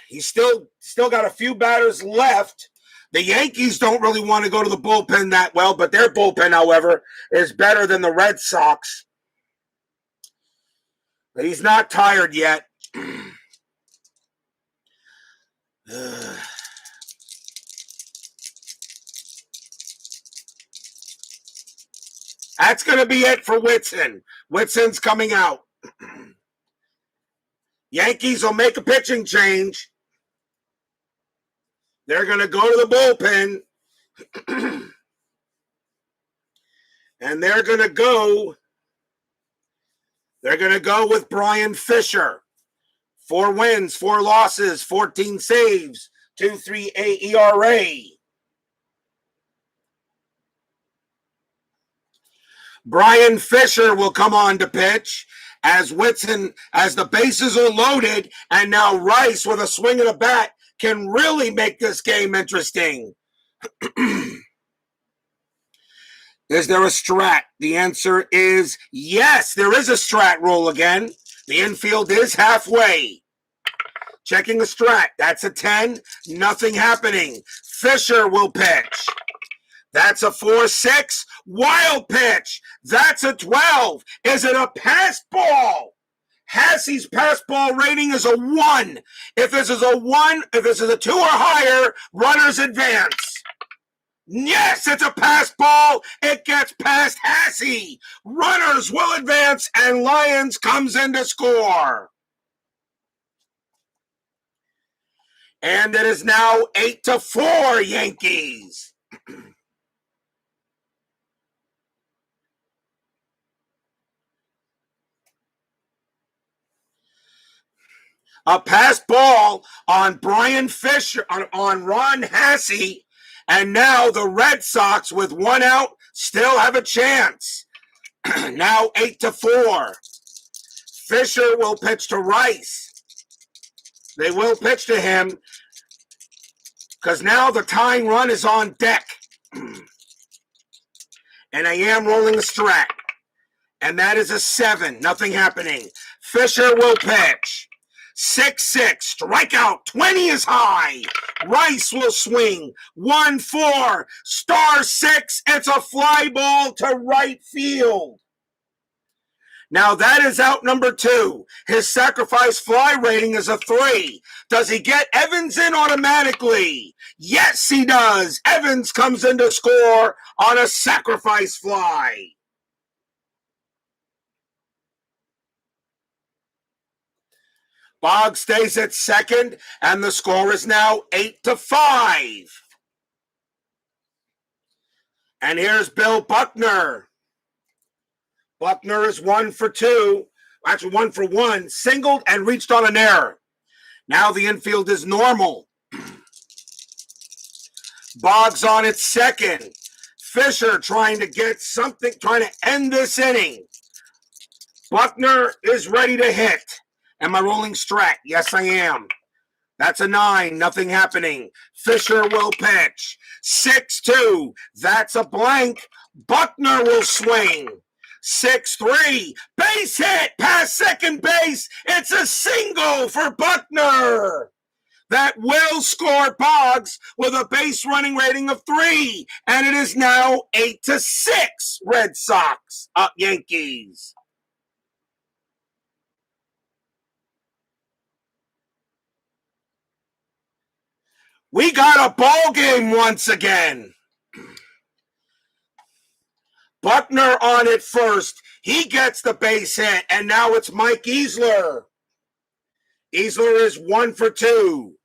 He's still got a few batters left. The Yankees don't really want to go to the bullpen that well, but their bullpen, however, is better than the Red Sox. But he's not tired yet. That's going to be it for Whitson. Whitson's coming out. Yankees will make a pitching change. They're going to go to the bullpen. And they're going to go with Brian Fisher. 4 wins, 4 losses, 14 saves, 2.38 ERA. Brian Fisher will come on to pitch as the bases are loaded, and now Rice with a swing of the bat can really make this game interesting. Is there a strat? The answer is yes, there is a strat roll again. The infield is halfway. Checking the strat. That's a 10. Nothing happening. Fisher will pitch. That's a 4-6. Wild pitch. That's a 12. Is it a pass ball? Hassey's pass ball rating is a 1. If this is a 2 or higher, runners advance. Yes, it's a pass ball. It gets past Hassey. Runners will advance, and Lions comes in to score. And it is now 8-4 Yankees. A pass ball on Brian Fisher, on Ron Hassey, and now the Red Sox with 1 out still have a chance. Now 8-4. Fisher will pitch to Rice. They will pitch to him because now the tying run is on deck. And I am rolling a strat. And that is a 7. Nothing happening. Fisher will pitch. 6-6. Strikeout. 20 is high. Rice will swing. 1-4. Star 6. It's a fly ball to right field. Now that is out number 2. His sacrifice fly rating is a 3. Does he get Evans in automatically? Yes, he does. Evans comes in to score on a sacrifice fly. Boggs stays at second, and the score is now 8-5. And here's Bill Buckner. Buckner is 1 for 2, actually 1 for 1, singled and reached on an error. Now the infield is normal. Boggs on at second. Fisher trying to get something, trying to end this inning. Buckner is ready to hit. Am I rolling strat? Yes, I am. That's a 9. Nothing happening. Fisher will pitch. 6-2. That's a blank. Buckner will swing. 6-3. Base hit past second base. It's a single for Buckner. That will score Boggs with a base running rating of 3. And it is now 8-6. Red Sox up Yankees. We got a ball game once again. Buckner on it first. He gets the base hit, and now it's Mike Easler. Easler is 1 for 2.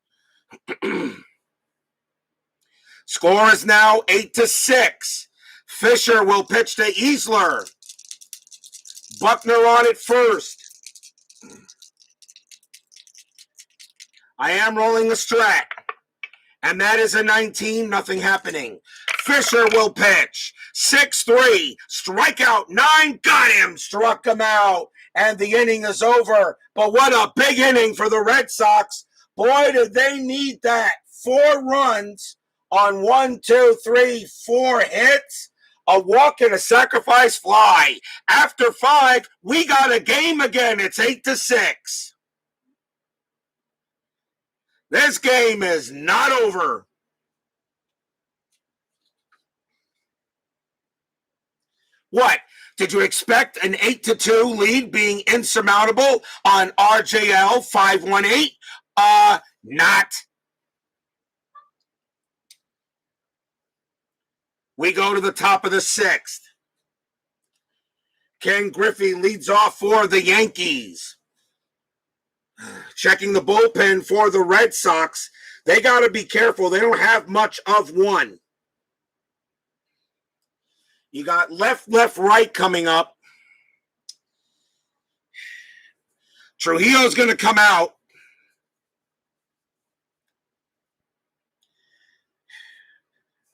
Score is now 8-6. Fisher will pitch to Easler. Buckner on it first. I am rolling the strat. And that is a 19, nothing happening. Fisher will pitch. 6-3, strikeout, 9, got him, struck him out, and the inning is over. But what a big inning for the Red Sox. Boy, did they need that. 4 runs on 4 hits, a walk and a sacrifice fly. After 5, we got a game again. It's 8-6. This game is not over. What? Did you expect an 8-2 lead being insurmountable on RJL 518? Not. We go to the top of the 6th. Ken Griffey leads off for the Yankees. Checking the bullpen for the Red Sox. They got to be careful. They don't have much of one. You got left, right coming up. Trujillo's going to come out.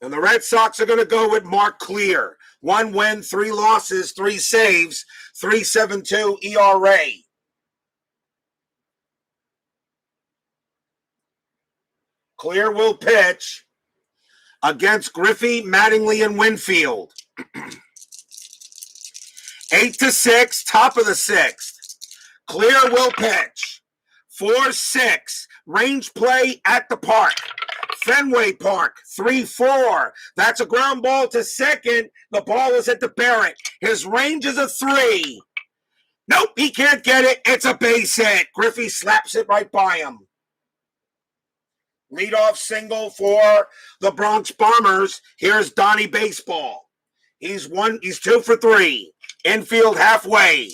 And the Red Sox are going to go with Mark Clear. 1 win, 3 losses, 3 saves, 3.72 ERA. Clear will pitch against Griffey, Mattingly, and Winfield. 8-6, top of the 6th. Clear will pitch. 4-6, range play at the park. Fenway Park, 3-4. That's a ground ball to second. The ball is at the Barrett. His range is a 3. Nope, he can't get it. It's a base hit. Griffey slaps it right by him. Leadoff single for the Bronx Bombers. Here's Donnie Baseball. He's 2 for 3. Infield halfway.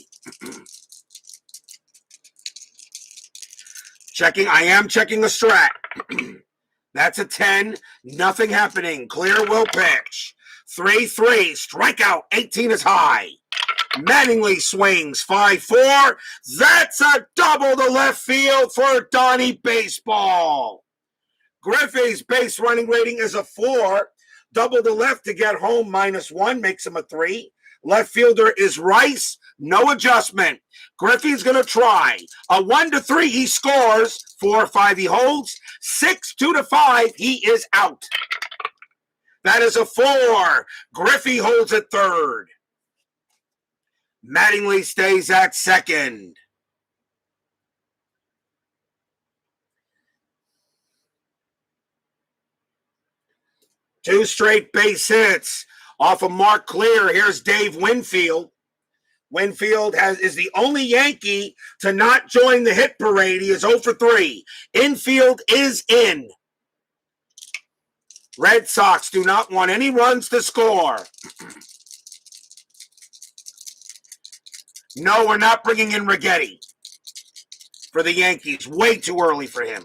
I am checking the strat. That's a 10. Nothing happening. Clear will pitch. 3-3. Strikeout. 18 is high. Mattingly swings. 5-4. That's a double to left field for Donnie Baseball. Griffey's base running rating is a 4. Double to left to get home, -1, makes him a 3. Left fielder is Rice. No adjustment. Griffey's going to try. A 1-3, he scores. 4-5, he holds. 6-2-5, he is out. That is a 4. Griffey holds at third. Mattingly stays at second. Two straight base hits off of Mark Clear. Here's Dave Winfield. Winfield is the only Yankee to not join the hit parade. He is 0 for 3. Infield is in. Red Sox do not want any runs to score. No, we're not bringing in Righetti for the Yankees. Way too early for him.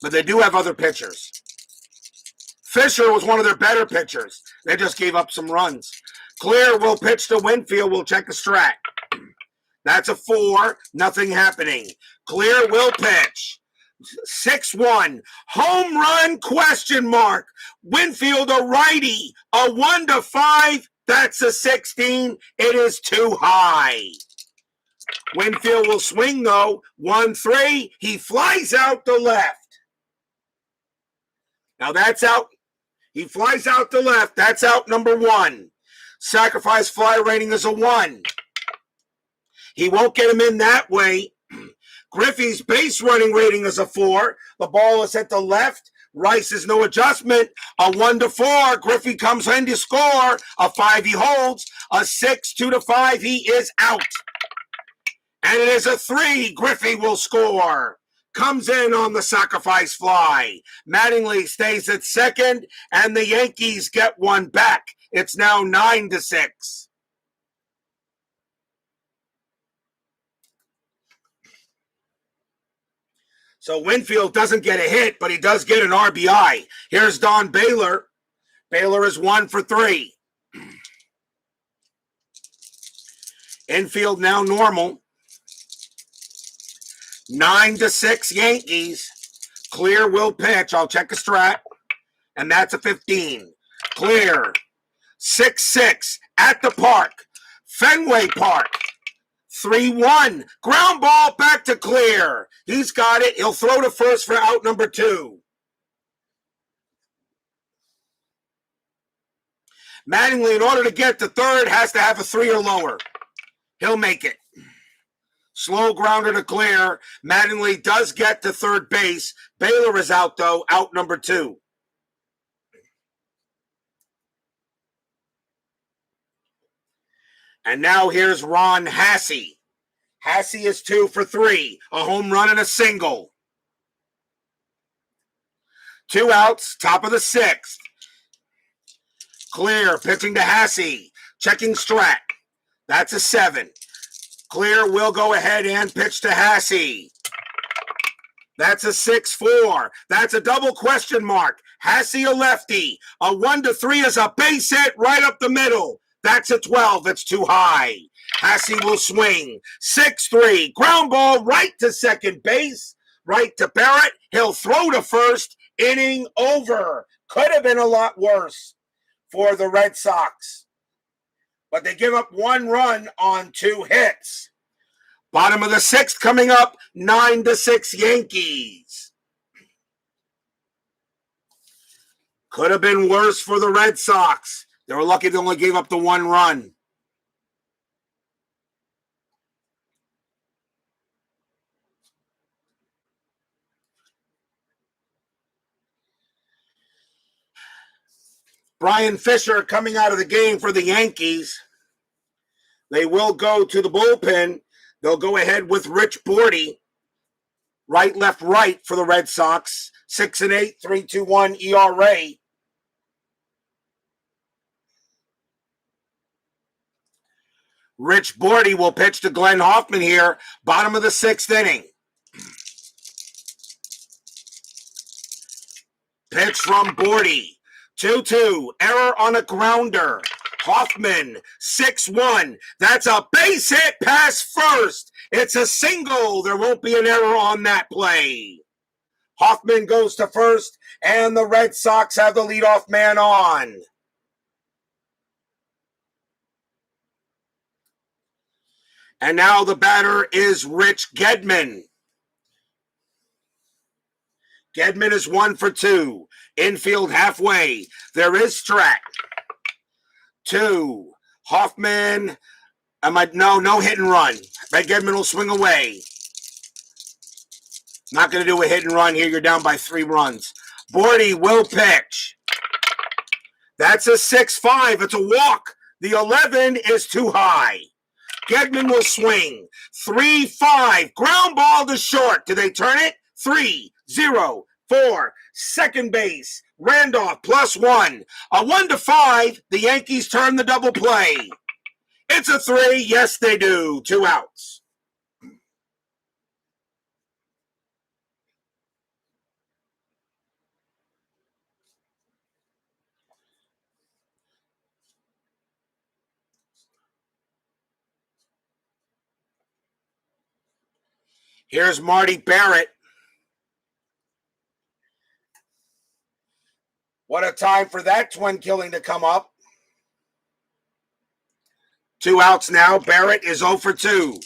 But they do have other pitchers. Fisher was one of their better pitchers. They just gave up some runs. Clear will pitch to Winfield. We'll check the strat. That's a 4. Nothing happening. Clear will pitch. 6-1. Home run question mark. Winfield a righty. A 1-5. That's a 16. It is too high. Winfield will swing though. 1-3. He flies out the left. Now that's out. He flies out the left. That's out number 1. Sacrifice fly rating is a 1. He won't get him in that way. Griffey's base running rating is a 4. The ball is at the left. Rice is no adjustment. A 1-4. Griffey comes in to score. A 5 he holds. A 6, 2-5. He is out. And it is a 3. Griffey will score. Comes in on the sacrifice fly. Mattingly stays at second, and the Yankees get one back. It's now 9-6. So Winfield doesn't get a hit, but he does get an RBI. Here's Don Baylor. Baylor is 1 for 3. Infield now normal. 9-6 Yankees. Clear will pitch. I'll check the strat. And that's a 15. Clear. 6-6 at the park. Fenway Park. 3-1. Ground ball back to Clear. He's got it. He'll throw to first for out number 2. Mattingly, in order to get to third, has to have a 3 or lower. He'll make it. Slow grounder to Clear. Mattingly does get to third base. Baylor is out, though. Out number 2. And now here's Ron Hasse. Hasse is 2 for 3. A home run and a single. 2 outs, top of the 6th. Clear pitching to Hasse. Checking strat. That's a 7. Clear will go ahead and pitch to Hasse. That's a 6-4. That's a double question mark. Hasse a lefty. A 1-3 is a base hit right up the middle. That's a 12. It's too high. Hasse will swing. 6-3. Ground ball right to second base. Right to Barrett. He'll throw to first. Inning over. Could have been a lot worse for the Red Sox. But they give up 1 run on 2 hits. Bottom of the 6th coming up. 9-6 Yankees. Could have been worse for the Red Sox. They were lucky they only gave up the 1 run. Brian Fisher coming out of the game for the Yankees. They will go to the bullpen. They'll go ahead with Rich Bordy. Right, left, right for the Red Sox. 6-8, 3.21 ERA. Rich Bordy will pitch to Glenn Hoffman here. Bottom of the 6th inning. Pitch from Bordy. 2-2. Error on a grounder. Hoffman. 6-1. That's a base hit past first. It's a single. There won't be an error on that play. Hoffman goes to first, and the Red Sox have the leadoff man on. And now the batter is Rich Gedman. Gedman is 1 for 2. Infield halfway. There is Strat. 2. Hoffman No hit and run. Gedman will swing away. Not going to do a hit and run here. You're down by 3 runs. Bordy will pitch. That's a 6-5. It's a walk. The 11 is too high. Gedman will swing. 3-5. Ground ball to short. Do they turn it? 3-0. 4. Second base. Randolph +1. A 1-5. The Yankees turn the double play. It's a 3. Yes, they do. 2 outs. Here's Marty Barrett. What a time for that twin killing to come up. 2 outs now. Barrett is 0 for 2.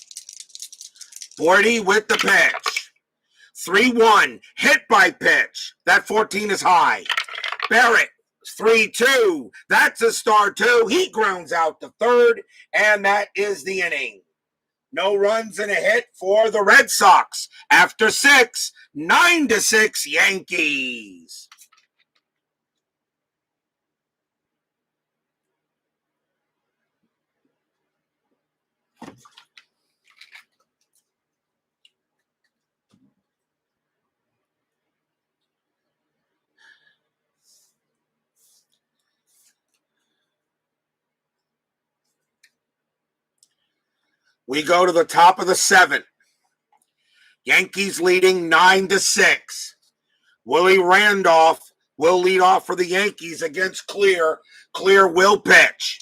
Bordy with the pitch. 3-1. Hit by pitch. That 14 is high. Barrett, 3-2. That's a star 2. He grounds out to third, and that is the inning. No runs and a hit for the Red Sox. After 6, 9-6 Yankees. We go to the top of the 7th. Yankees leading 9-6. Willie Randolph will lead off for the Yankees against Clear. Clear will pitch.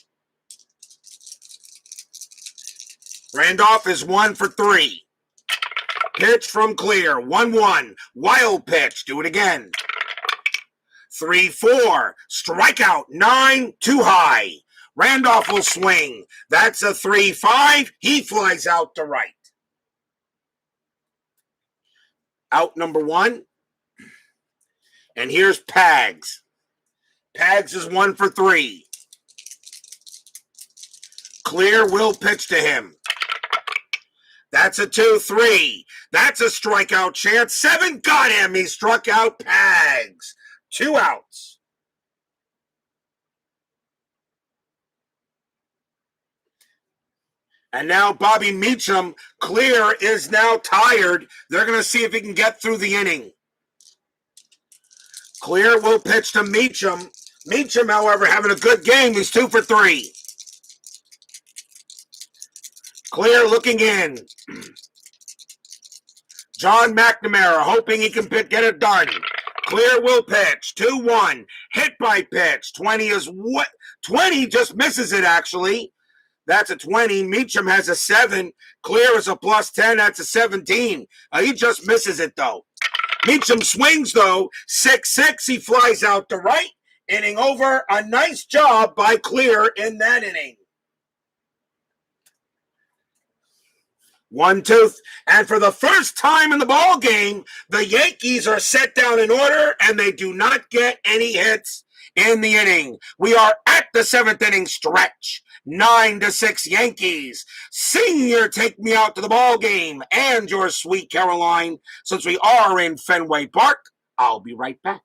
Randolph is 1 for 3. Pitch from Clear. 1-1. Wild pitch. Do it again. 3-4. Strikeout. 9. Too high. Randolph will swing. That's a 3-5. He flies out to right. Out number 1. And here's Pags. Pags is 1 for 3. Clear will pitch to him. That's a 2-3. That's a strikeout chance. 7 got him. He struck out Pags. 2 outs. And now Bobby Meacham. Clear is now tired. They're going to see if he can get through the inning. Clear will pitch to Meacham. Meacham, however, having a good game. He's 2 for 3. Clear looking in. John McNamara hoping he can get it done. Clear will pitch. 2-1. Hit by pitch. 20 is what? 20 just misses it, actually. That's a 20. Meacham has a 7. Clear is a +10. That's a 17. He just misses it, though. Meacham swings, though. 6-6. He flies out to right. Inning over. A nice job by Clear in that inning. 1-2. And for the first time in the ball game, the Yankees are set down in order, and they do not get any hits in the inning. We are at the 7th inning stretch. 9-6 Yankees. Senior, take me out to the ball game and your sweet Caroline. Since we are in Fenway Park, I'll be right back.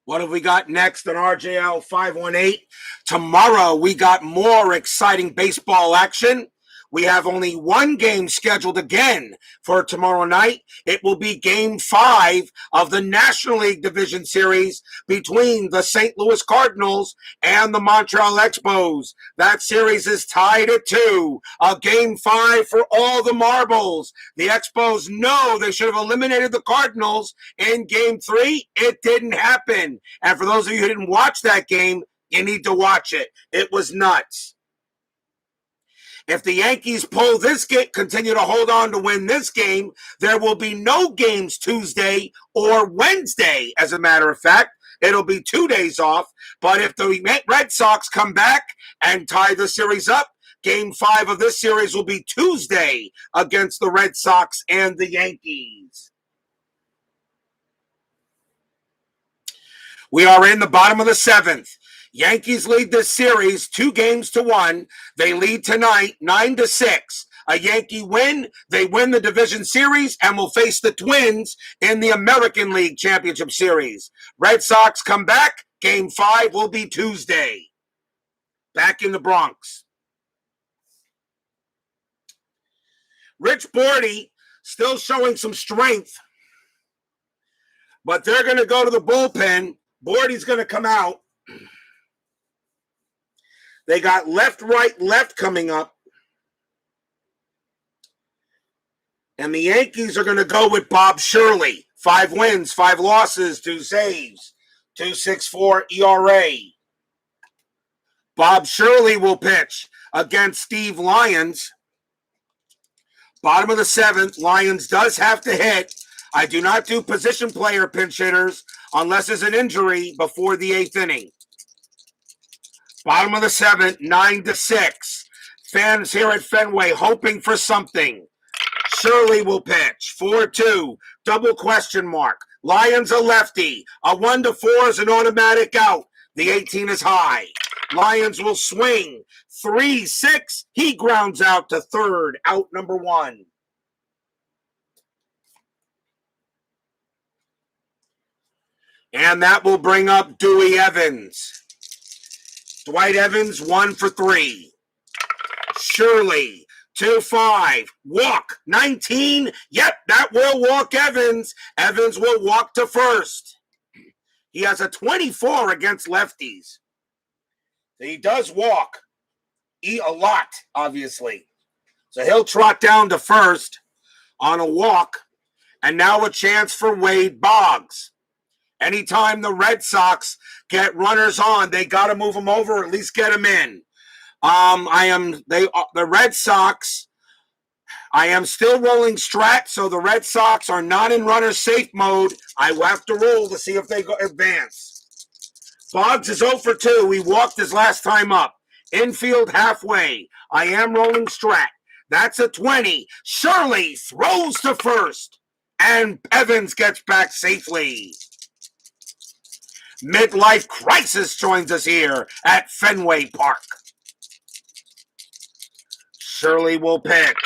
What have we got next on RJL 518? Tomorrow, we got more exciting baseball action. We have only one game scheduled again for tomorrow night. It will be Game 5 of the National League Division Series between the St. Louis Cardinals and the Montreal Expos. That series is tied at 2. A Game 5 for all the marbles. The Expos know they should have eliminated the Cardinals in Game 3. It didn't happen. And for those of you who didn't watch that game, you need to watch it. It was nuts. If the Yankees pull this game, continue to hold on to win this game, there will be no games Tuesday or Wednesday. As a matter of fact, it'll be 2 days off. But if the Red Sox come back and tie the series up, Game 5 of this series will be Tuesday against the Red Sox and the Yankees. We are in the bottom of the 7th. Yankees lead this series 2-1. They lead tonight 9-6. A Yankee win, they win the division series and will face the Twins in the American League Championship Series. Red Sox come back. Game 5 will be Tuesday. Back in the Bronx. Rich Bordy still showing some strength, but they're going to go to the bullpen. Bordy's going to come out. They got left, right, left coming up. And the Yankees are going to go with Bob Shirley. 5 wins, 5 losses, 2 saves, 2.64 ERA. Bob Shirley will pitch against Steve Lyons. Bottom of the 7th, Lyons does have to hit. I do not do position player pinch hitters unless there's an injury before the 8th inning. Bottom of the 7th, 9-6. Fans here at Fenway hoping for something. Shirley will pitch. 4-2. Double question mark. Lyons a lefty. A 1-4 is an automatic out. The 18 is high. Lyons will swing. 3-6. He grounds out to third. Out number 1. And that will bring up Dewey Evans. Dwight Evans, 1 for 3. Shirley, 2-5. Walk, 19. Yep, that will walk Evans. Evans will walk to first. He has a 24 against lefties. He does walk. A lot, obviously. So he'll trot down to first on a walk. And now a chance for Wade Boggs. Anytime the Red Sox get runners on, they got to move them over or at least get them in. The Red Sox, I am still rolling Strat, so the Red Sox are not in runner safe mode. I will have to roll to see if they go advance. Boggs is 0 for 2. He walked his last time up. Infield halfway. I am rolling Strat. That's a 20. Shirley throws to first. And Evans gets back safely. Midlife crisis joins us here at Fenway Park. Shirley will pitch.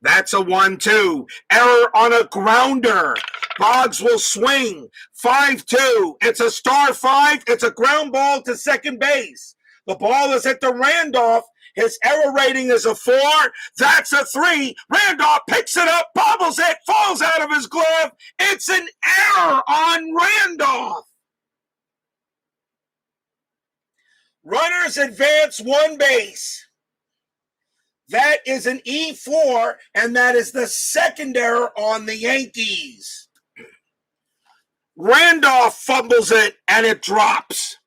That's a 1-2. Error on a grounder. Boggs will swing. 5-2. It's a star 5. It's a ground ball to second base. The ball is at the Randolph. His error rating is a 4. That's a 3. Randolph picks it up, bobbles it, falls out of his glove. It's an error on Randolph. Runners advance 1 base. That is an E4, and that is the second error on the Yankees. Randolph fumbles it, and it drops.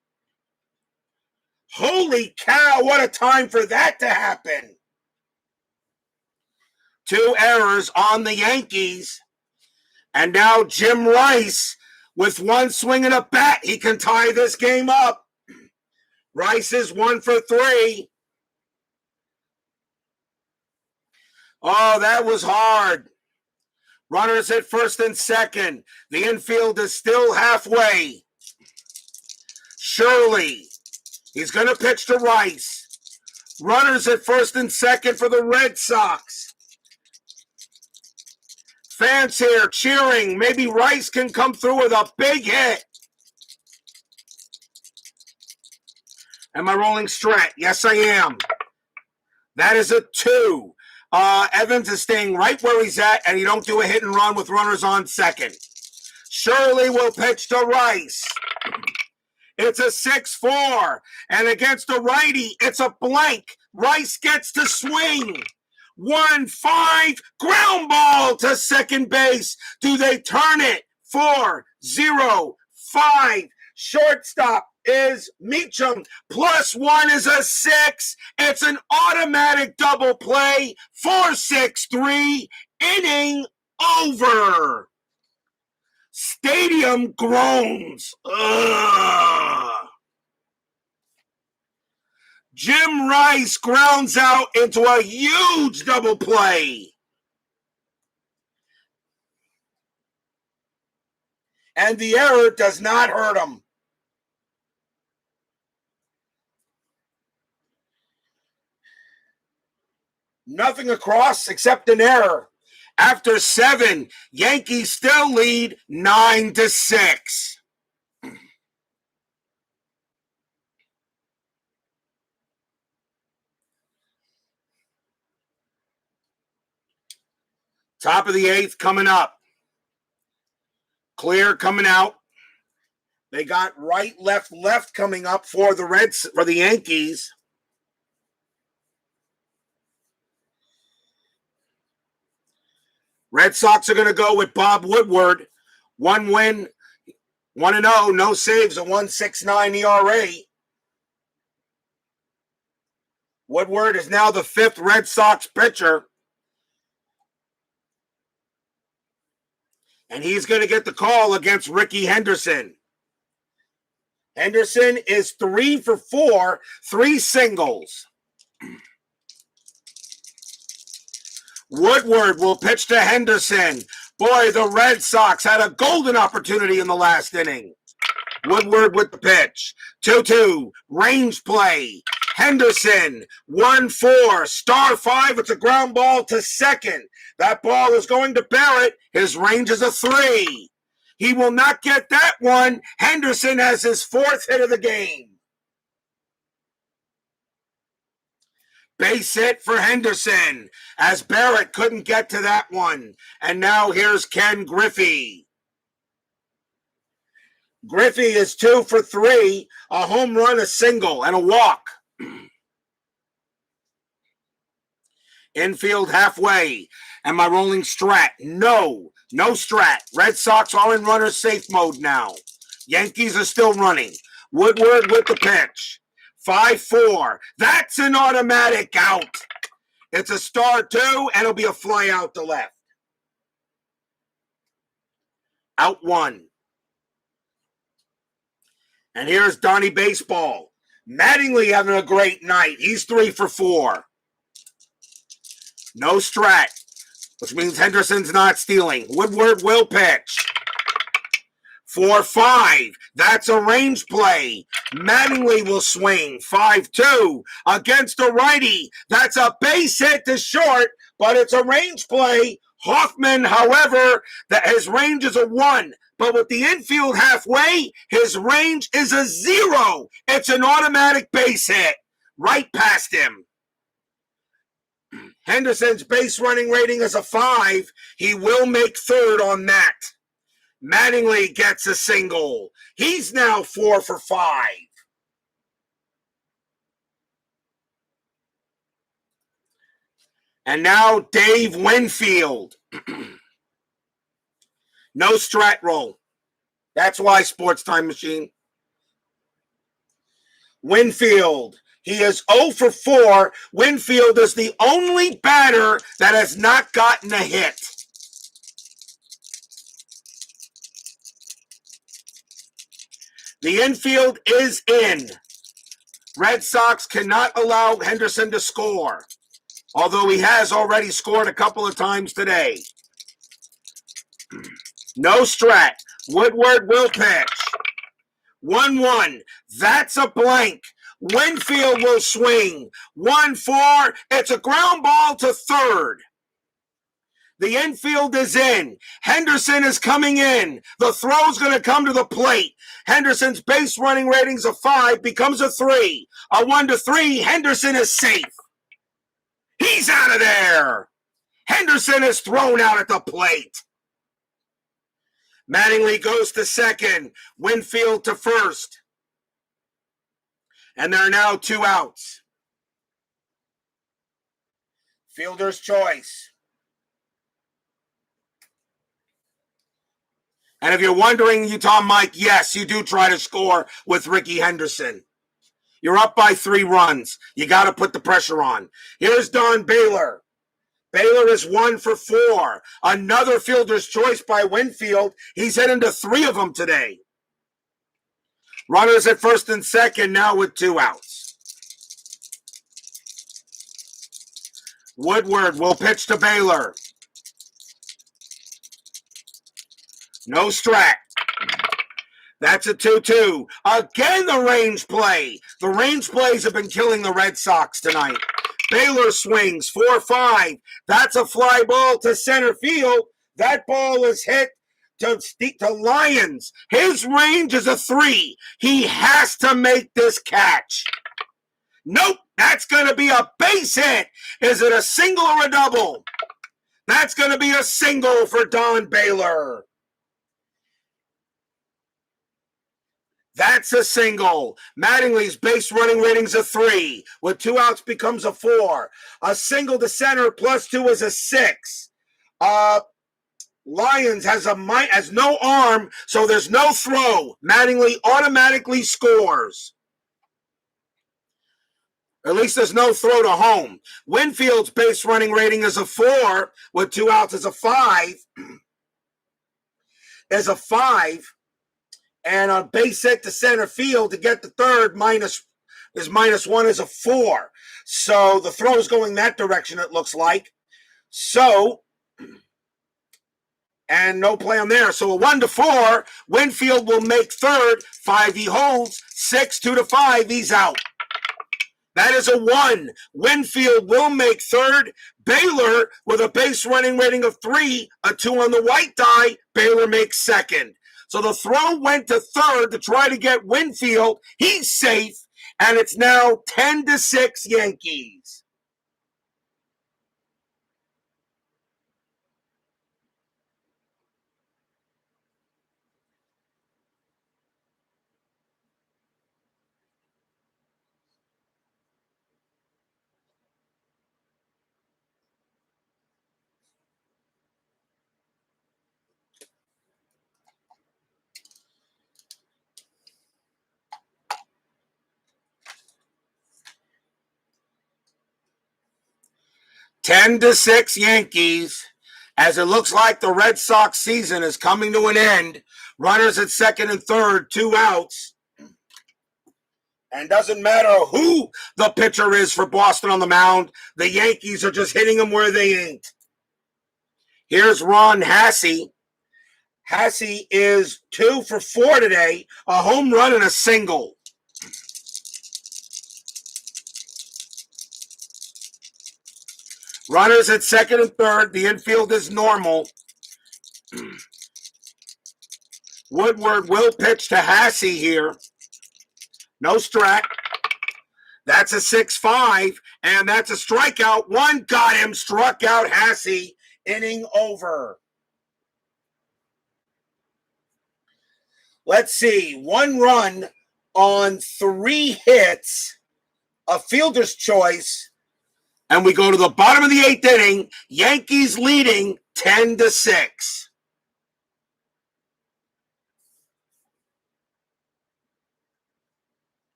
Holy cow, what a time for that to happen. 2 errors on the Yankees. And now Jim Rice, with 1 swing and a bat, he can tie this game up. Rice is 1 for 3. Oh, that was hard. Runners at first and second. The infield is still halfway. Shirley, he's going to pitch to Rice. Runners at first and second for the Red Sox. Fans here cheering. Maybe Rice can come through with a big hit. Am I rolling straight? Yes, I am. That is a 2. Evans is staying right where he's at, and you don't do a hit and run with runners on second. Shirley will pitch to Rice. It's a 6-4. And against the righty, it's a blank. Rice gets to swing. 1-5. Ground ball to second base. Do they turn it? 4-0-5. Shortstop is Meacham. +1 is a 6. It's an automatic double play. 4-6-3. Inning over. Stadium groans. Ugh. Jim Rice grounds out into a huge double play. And the error does not hurt him. Nothing across except an error. After 7, Yankees still lead 9-6. Top of the 8th coming up. Clear coming out. They got right, left coming up for the Yankees. Red Sox are going to go with Bob Woodward. 1 win, 1-0, no saves, a 1.69 ERA. Woodward is now the 5th Red Sox pitcher. And he's going to get the call against Ricky Henderson. Henderson is 3 for 4, 3 singles. Woodward will pitch to Henderson. Boy, the Red Sox had a golden opportunity in the last inning. Woodward with the pitch. 2-2, range play. Henderson, 1-4, star 5. It's a ground ball to second. That ball is going to Barrett. His range is a 3. He will not get that one. Henderson has his 4th hit of the game. Base hit for Henderson, as Barrett couldn't get to that one. And now here's Ken Griffey. Griffey is 2 for 3, a home run, a single, and a walk. Infield halfway. Am I rolling strat? No strat. Red Sox are in runner safe mode now. Yankees are still running. Woodward with the pitch. 5-4. That's an automatic out. It's a star 2, and it'll be a fly out to left. Out 1. And here's Donnie Baseball. Mattingly having a great night. He's 3 for 4. No strat, which means Henderson's not stealing. Woodward will pitch. 4-5. That's a range play. Mattingly will swing. 5-2 against a righty. That's a base hit to short, but it's a range play. Hoffman, however, his range is a 1. But with the infield halfway, his range is a 0. It's an automatic base hit. Right past him. Henderson's base running rating is a 5. He will make 3rd on that. Mattingly gets a single. He's now 4 for 5. And now Dave Winfield. No strat roll. That's why, Sports Time Machine. Winfield. He is 0 for 4. Winfield is the only batter that has not gotten a hit. The infield is in. Red Sox cannot allow Henderson to score, although he has already scored a couple of times today. No strat. Woodward will pitch. 1-1. That's a blank. Winfield will swing. 1-4. It's a ground ball to 3rd. The infield is in. Henderson is coming in. The throw's going to come to the plate. Henderson's base running ratings of 5 becomes a 3. A 1-3. Henderson is safe. He's out of there. Henderson is thrown out at the plate. Mattingly goes to second. Winfield to first. And there are now 2 outs. Fielder's choice. And if you're wondering, Utah Mike, yes, you do try to score with Ricky Henderson. You're up by 3 runs. You got to put the pressure on. Here's Don Baylor. Baylor is 1 for 4. Another fielder's choice by Winfield. He's hit into 3 of them today. Runners at first and second now with 2 outs. Woodward will pitch to Baylor. No strike. That's a 2-2. Again, the range play. The range plays have been killing the Red Sox tonight. Baylor swings 4-5. That's a fly ball to center field. That ball is hit to Lyons. His range is a 3. He has to make this catch. Nope, that's going to be a base hit. Is it a single or a double? That's going to be a single for Don Baylor. That's a single. Mattingly's base running rating's a 3. With 2 outs becomes a 4. A single to center plus 2 is a 6. Lyons has no arm, so there's no throw. Mattingly automatically scores. At least there's no throw to home. Winfield's base running rating is a 4. With 2 outs is a 5. Is a 5. And a base hit to center field to get the third -1 is a 4. So the throw is going that direction, it looks like. So, and no play on there. So a 1-4, Winfield will make third. 5 he holds. 6, 2-5, he's out. That is a 1. Winfield will make third. Baylor, with a base running rating of 3, a 2 on the white die, Baylor makes second. So the throw went to third to try to get Winfield. He's safe, and it's now 10-6 Yankees. (10-6 Yankees), as it looks like the Red Sox season is coming to an end. Runners at second and third, 2 outs. And doesn't matter who the pitcher is for Boston on the mound, the Yankees are just hitting them where they ain't. Here's Ron Hassey. Hassey is 2 for 4 today, a home run and a single. Runners at second and third. The infield is normal. Woodward will pitch to Hassey here. No strike. That's a 6-5, and that's a strikeout. 1 got him, struck out Hassey. Inning over. Let's see. 1 run on 3 hits. A fielder's choice. And we go to the bottom of the 8th inning. Yankees leading 10-6.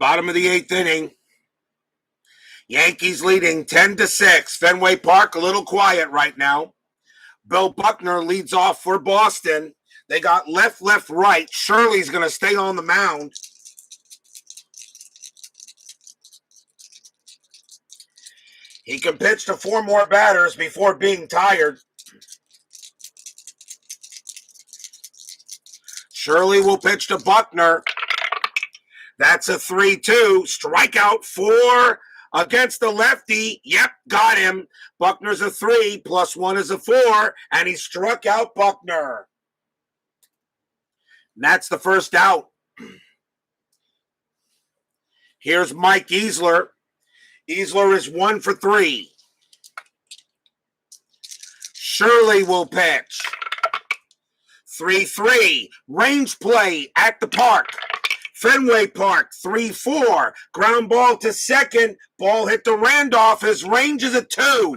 Bottom of the 8th inning. Yankees leading 10-6. Fenway Park a little quiet right now. Bill Buckner leads off for Boston. They got left, right. Shirley's going to stay on the mound. He can pitch to 4 more batters before being tired. Shirley will pitch to Buckner. That's a 3-2. Strikeout 4 against the lefty. Yep, got him. Buckner's a 3, +1 is a 4, and he struck out Buckner. And that's the first out. Here's Mike Easler. Easler is 1 for 3. Shirley will pitch. 3-3. Range play at the park. Fenway Park, 3-4. Ground ball to second. Ball hit to Randolph. His range is a 2.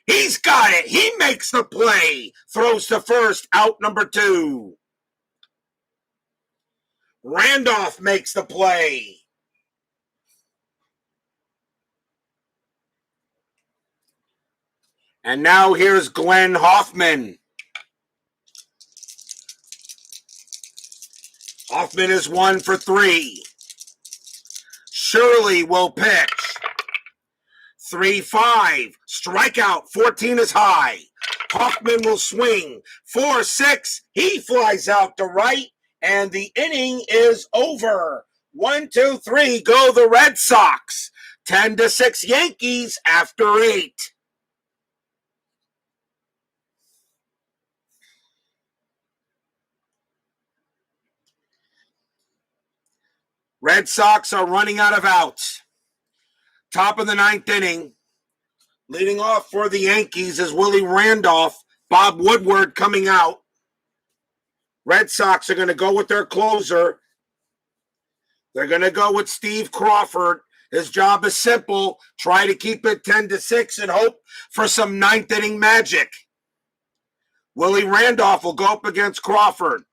He's got it. He makes the play. Throws to first. Out number 2. Randolph makes the play. And now here's Glenn Hoffman. Hoffman is 1 for 3. Shirley will pitch. 3-5. Strikeout. 14 is high. Hoffman will swing. 4-6. He flies out to right. And the inning is over. 1, 2, 3. Go the Red Sox. 10-6 Yankees after 8. Red Sox are running out of outs. Top of the 9th inning. Leading off for the Yankees is Willie Randolph. Bob Woodward coming out. Red Sox are going to go with their closer. They're going to go with Steve Crawford. His job is simple. Try to keep it 10-6 and hope for some 9th inning magic. Willie Randolph will go up against Crawford.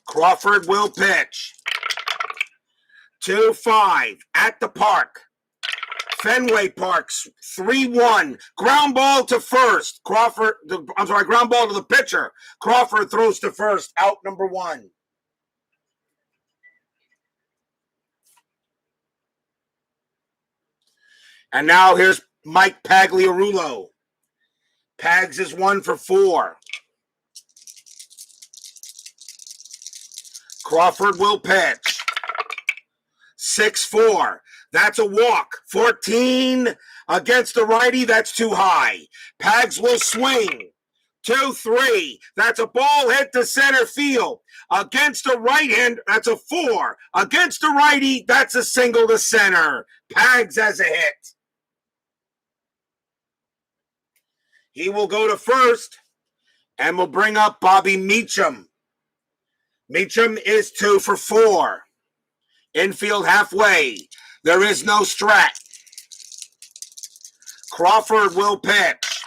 Crawford will pitch. 2-5 at the park. Fenway Park's 3-1. Ground ball to first. Ground ball to the pitcher. Crawford throws to first. Out number 1. And now here's Mike Pagliarullo. Pags is 1 for 4. Crawford will pitch. 6-4. That's a walk. 14 against the righty. That's too high. Pags will swing. 2-3. That's a ball hit to center field. Against the right hand, that's a 4. Against the righty, that's a single to center. Pags has a hit. He will go to first and will bring up Bobby Meacham. Meacham is 2 for 4. Infield halfway. There is no strat. Crawford will pitch.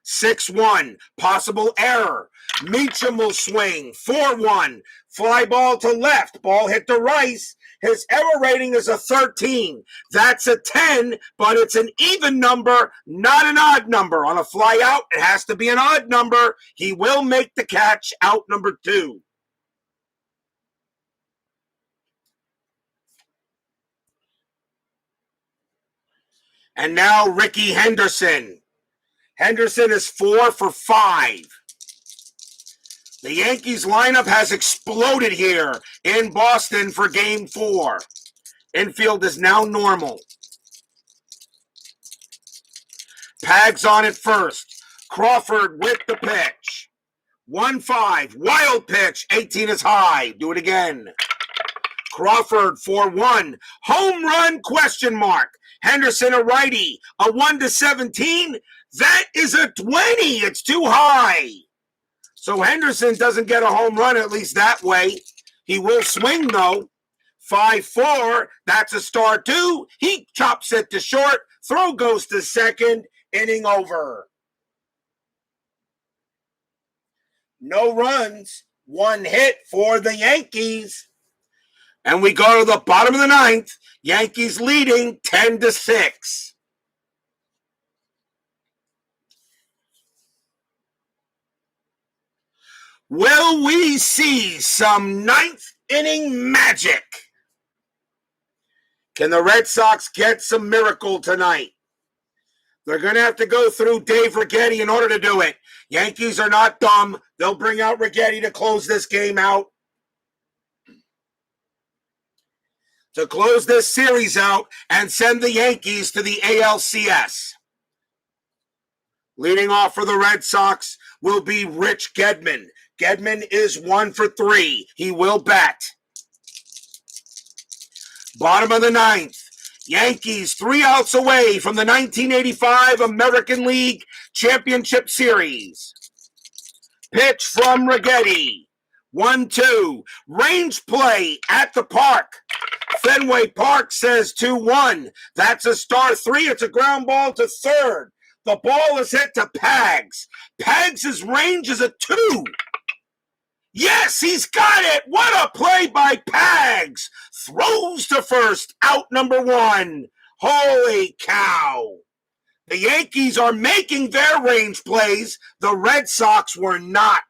6-1. Possible error. Meacham will swing. 4-1. Fly ball to left. Ball hit to Rice. His error rating is a 13. That's a 10, but it's an even number, not an odd number. On a fly out, it has to be an odd number. He will make the catch. Out number 2. And now Ricky Henderson. Henderson is 4 for 5. The Yankees lineup has exploded here in Boston for Game 4. Infield is now normal. Pags on it first. Crawford with the pitch. 1-5. Wild pitch. 18 is high. Do it again. Crawford 4-1. Home run question mark. Henderson a righty. A 1-17. That is a 20. It's too high. So Henderson doesn't get a home run, at least that way. He will swing, though. 5-4. That's a star, too. He chops it to short. Throw goes to second. Inning over. No runs. One hit for the Yankees. And we go to the bottom of the ninth. Yankees leading 10-6. Will we see some ninth inning magic? Can the Red Sox get some miracle tonight? They're going to have to go through Dave Righetti in order to do it. Yankees are not dumb. They'll bring out Righetti to close this game out. To close this series out and send the Yankees to the ALCS. Leading off for the Red Sox will be Rich Gedman. Gedman is 1 for 3. He will bat. Bottom of the ninth. Yankees 3 outs away from the 1985 American League Championship Series. Pitch from Righetti. 1-2. Range play at the park. Fenway Park says 2-1. That's a star 3. It's a ground ball to third. The ball is hit to Pags. Pags' range is a 2. Yes, he's got it. What a play by Pags. Throws to first. Out number 1. Holy cow. The Yankees are making their range plays. The Red Sox were not.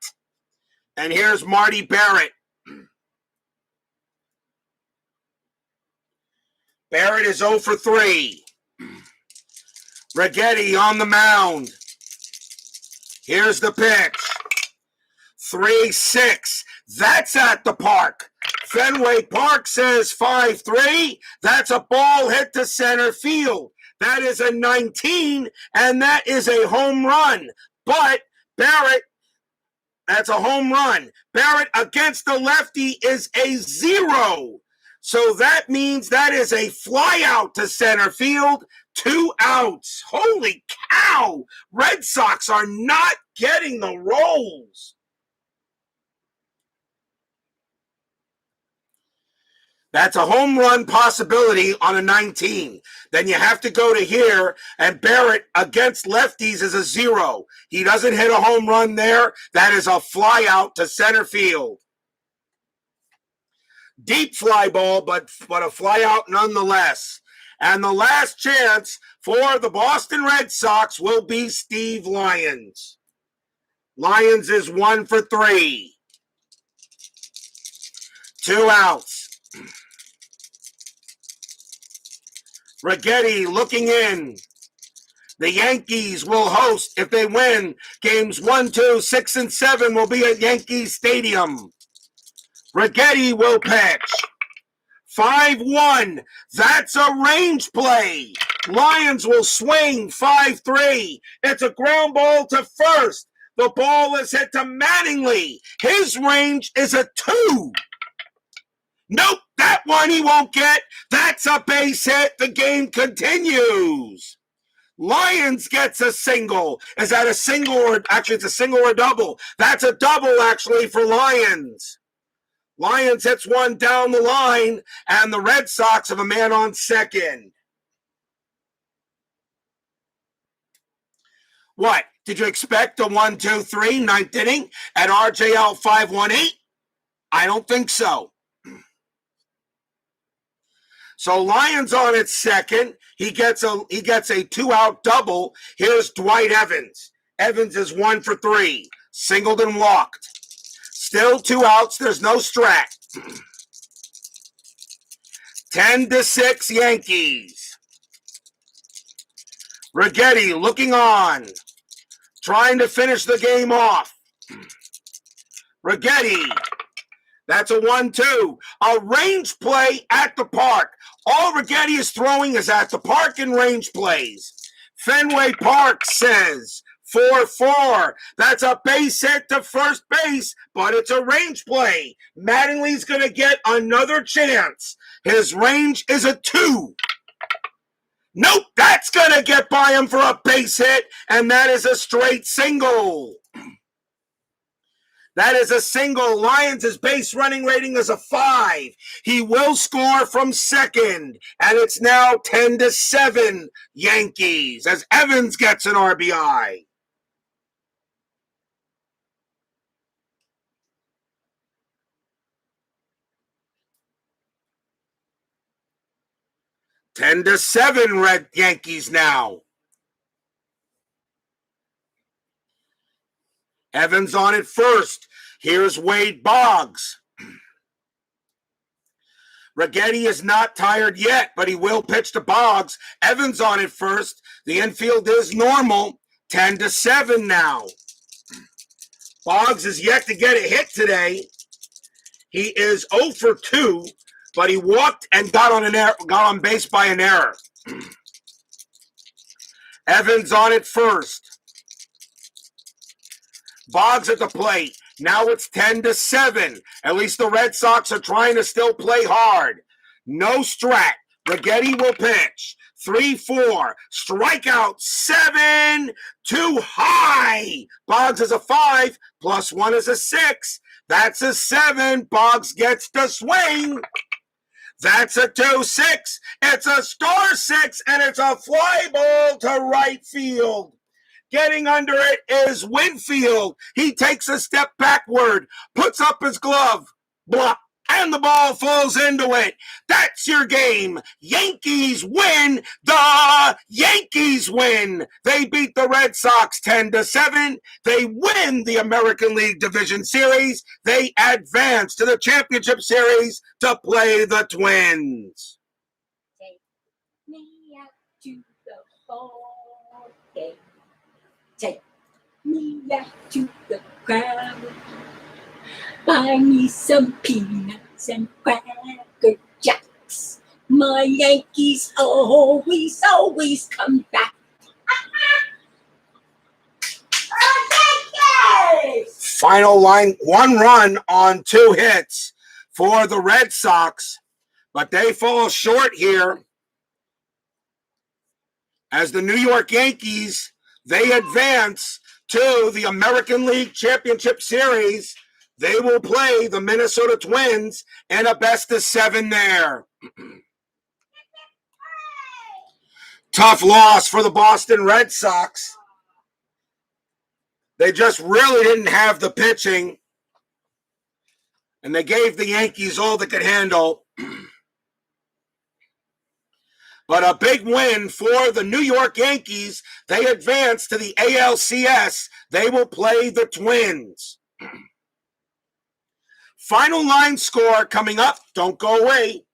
And here's Marty Barrett. Barrett is 0 for 3. Righetti on the mound. Here's the pitch. 3-6. That's at the park. Fenway Park says 5-3. That's a ball hit to center field. That is a 19, and that is a home run. But Barrett, that's a home run. Barrett against the lefty is a 0. So that means that is a fly out to center field. 2 outs. Holy cow. Red Sox are not getting the rolls. That's a home run possibility on a 19. Then you have to go to here, and Barrett against lefties is a 0. He doesn't hit a home run there. That is a fly out to center field. Deep fly ball, but a fly out nonetheless. And the last chance for the Boston Red Sox will be Steve Lyons. Lyons is 1 for 3. 2 outs. Righetti looking in. The Yankees will host, if they win, games 1, 2, 6, and 7 will be at Yankee Stadium. Righetti will pitch. 5-1. That's a range play. Lyons will swing. 5-3. It's a ground ball to first. The ball is hit to Mattingly. His range is a 2. Nope, that one he won't get. That's a base hit. The game continues. Lyons gets a single. Is that a single or actually it's a single or a double? That's a double actually for Lyons. Lyons hits one down the line, and the Red Sox have a man on second. What? Did you expect a 1-2-3 ninth inning at RJL 518? I don't think so. So Lyons on at second. He gets a 2-out double. Here's Dwight Evans. Evans is 1 for 3. Singled and walked. Still 2 outs. There's no strat. 10-6 Yankees. Righetti looking on. Trying to finish the game off. Righetti. That's a 1-2. A range play at the park. All Righetti is throwing is at the park in range plays. Fenway Park says 4-4. That's a base hit to first base, but it's a range play. Mattingly's going to get another chance. His range is a 2. Nope, that's going to get by him for a base hit, and that is a straight single. That is a single. Lions' base running rating is a 5. He will score from second, and it's now 10-7 Yankees as Evans gets an RBI. Ten to 7 Red Yankees now. Evans on it first. Here's Wade Boggs. Righetti is not tired yet, but he will pitch to Boggs. Evans on it first. The infield is normal. 10 to 7 now. Boggs is yet to get a hit today. He is 0 for 2, but he walked and got on base by an error. Evans on it first. Boggs at the plate. Now it's 10 to 7. At least the Red Sox are trying to still play hard. No strat. Righetti will pitch. 3-4. Strikeout 7. Too high. Boggs is a 5. Plus 1 is a 6. That's a 7. Boggs gets the swing. That's a 2-6. It's a star 6, and it's a fly ball to right field. Getting under it is Winfield. He takes a step backward, puts up his glove, blah, and the ball falls into it. That's your game. Yankees win. The Yankees win. They beat the Red Sox 10 to 7. They win the American League Division Series. They advance to the Championship Series to play the Twins. Take me out to the ball game. Take me out to the crowd. Buy me some peanuts and Cracker Jacks. My Yankees always come back. Final line, 1 run on 2 hits for the Red Sox, but they fall short here as the New York Yankees, they advance to the American League Championship Series. They will play the Minnesota Twins in a best-of-7 there. Tough loss for the Boston Red Sox. They just really didn't have the pitching, and they gave the Yankees all they could handle. But a big win for the New York Yankees. They advance to the ALCS. They will play the Twins. Final line score coming up. Don't go away.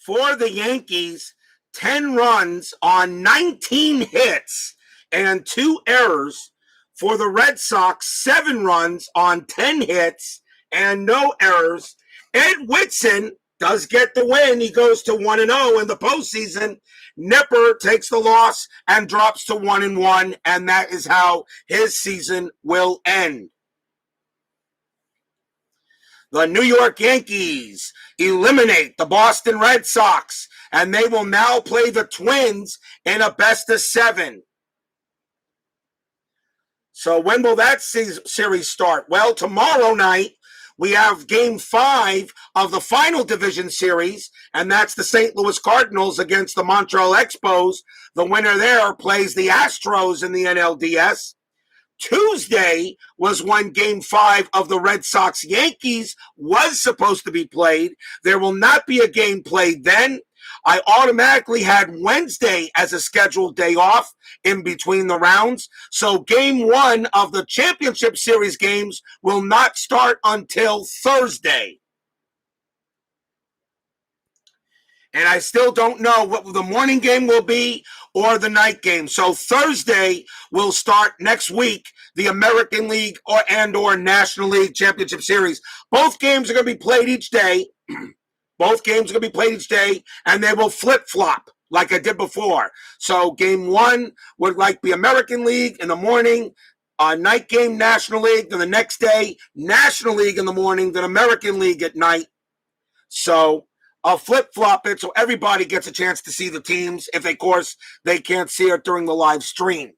For the Yankees, 10 runs on 19 hits and 2 errors. For the Red Sox, 7 runs on 10 hits and no errors. Ed Whitson does get the win. He goes to 1-0 in the postseason. Nipper takes the loss and drops to 1-1, and that is how his season will end. The New York Yankees eliminate the Boston Red Sox, and they will now play the Twins in a best-of-7. So when will that series start? Well, tomorrow night, we have Game 5 of the final division series, and that's the St. Louis Cardinals against the Montreal Expos. The winner there plays the Astros in the NLDS. Tuesday was when Game 5 of the Red Sox-Yankees was supposed to be played. There will not be a game played then. I automatically had Wednesday as a scheduled day off in between the rounds. So Game 1 of the Championship Series games will not start until Thursday. And I still don't know what the morning game will be or the night game. So Thursday will start next week, the American League or National League Championship Series. Both games are going to be played each day. Both games are going to be played each day, and they will flip-flop like I did before. So game one would like be American League in the morning, night game National League, then the next day National League in the morning, then American League at night. So I'll flip-flop it so everybody gets a chance to see the teams if, of course, they can't see it during the live stream.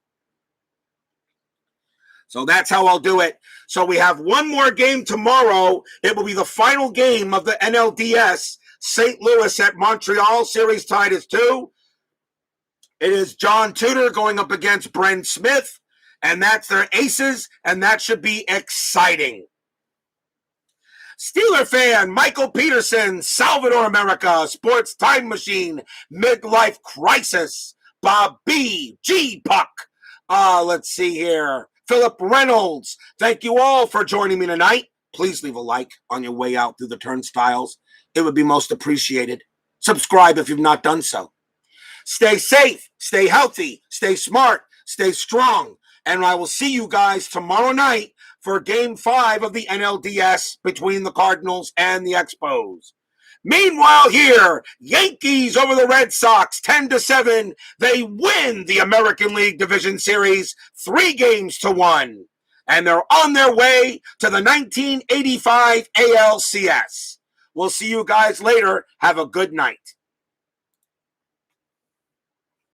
So that's how I'll do it. So we have one more game tomorrow. It will be the final game of the NLDS. St. Louis at Montreal. Series tied as 2. It is John Tudor going up against Brent Smith. And that's their aces. And that should be exciting. Steeler fan, Michael Peterson, Salvador America, Sports Time Machine, Midlife Crisis, Bob B, G Puck. Let's see here. Philip Reynolds, thank you all for joining me tonight. Please leave a like on your way out through the turnstiles. It would be most appreciated. Subscribe if you've not done so. Stay safe, stay healthy, stay smart, stay strong. And I will see you guys tomorrow night for Game 5 of the NLDS between the Cardinals and the Expos. Meanwhile here, Yankees over the Red Sox, 10-7. They win the American League Division Series 3-1. And they're on their way to the 1985 ALCS. We'll see you guys later. Have a good night.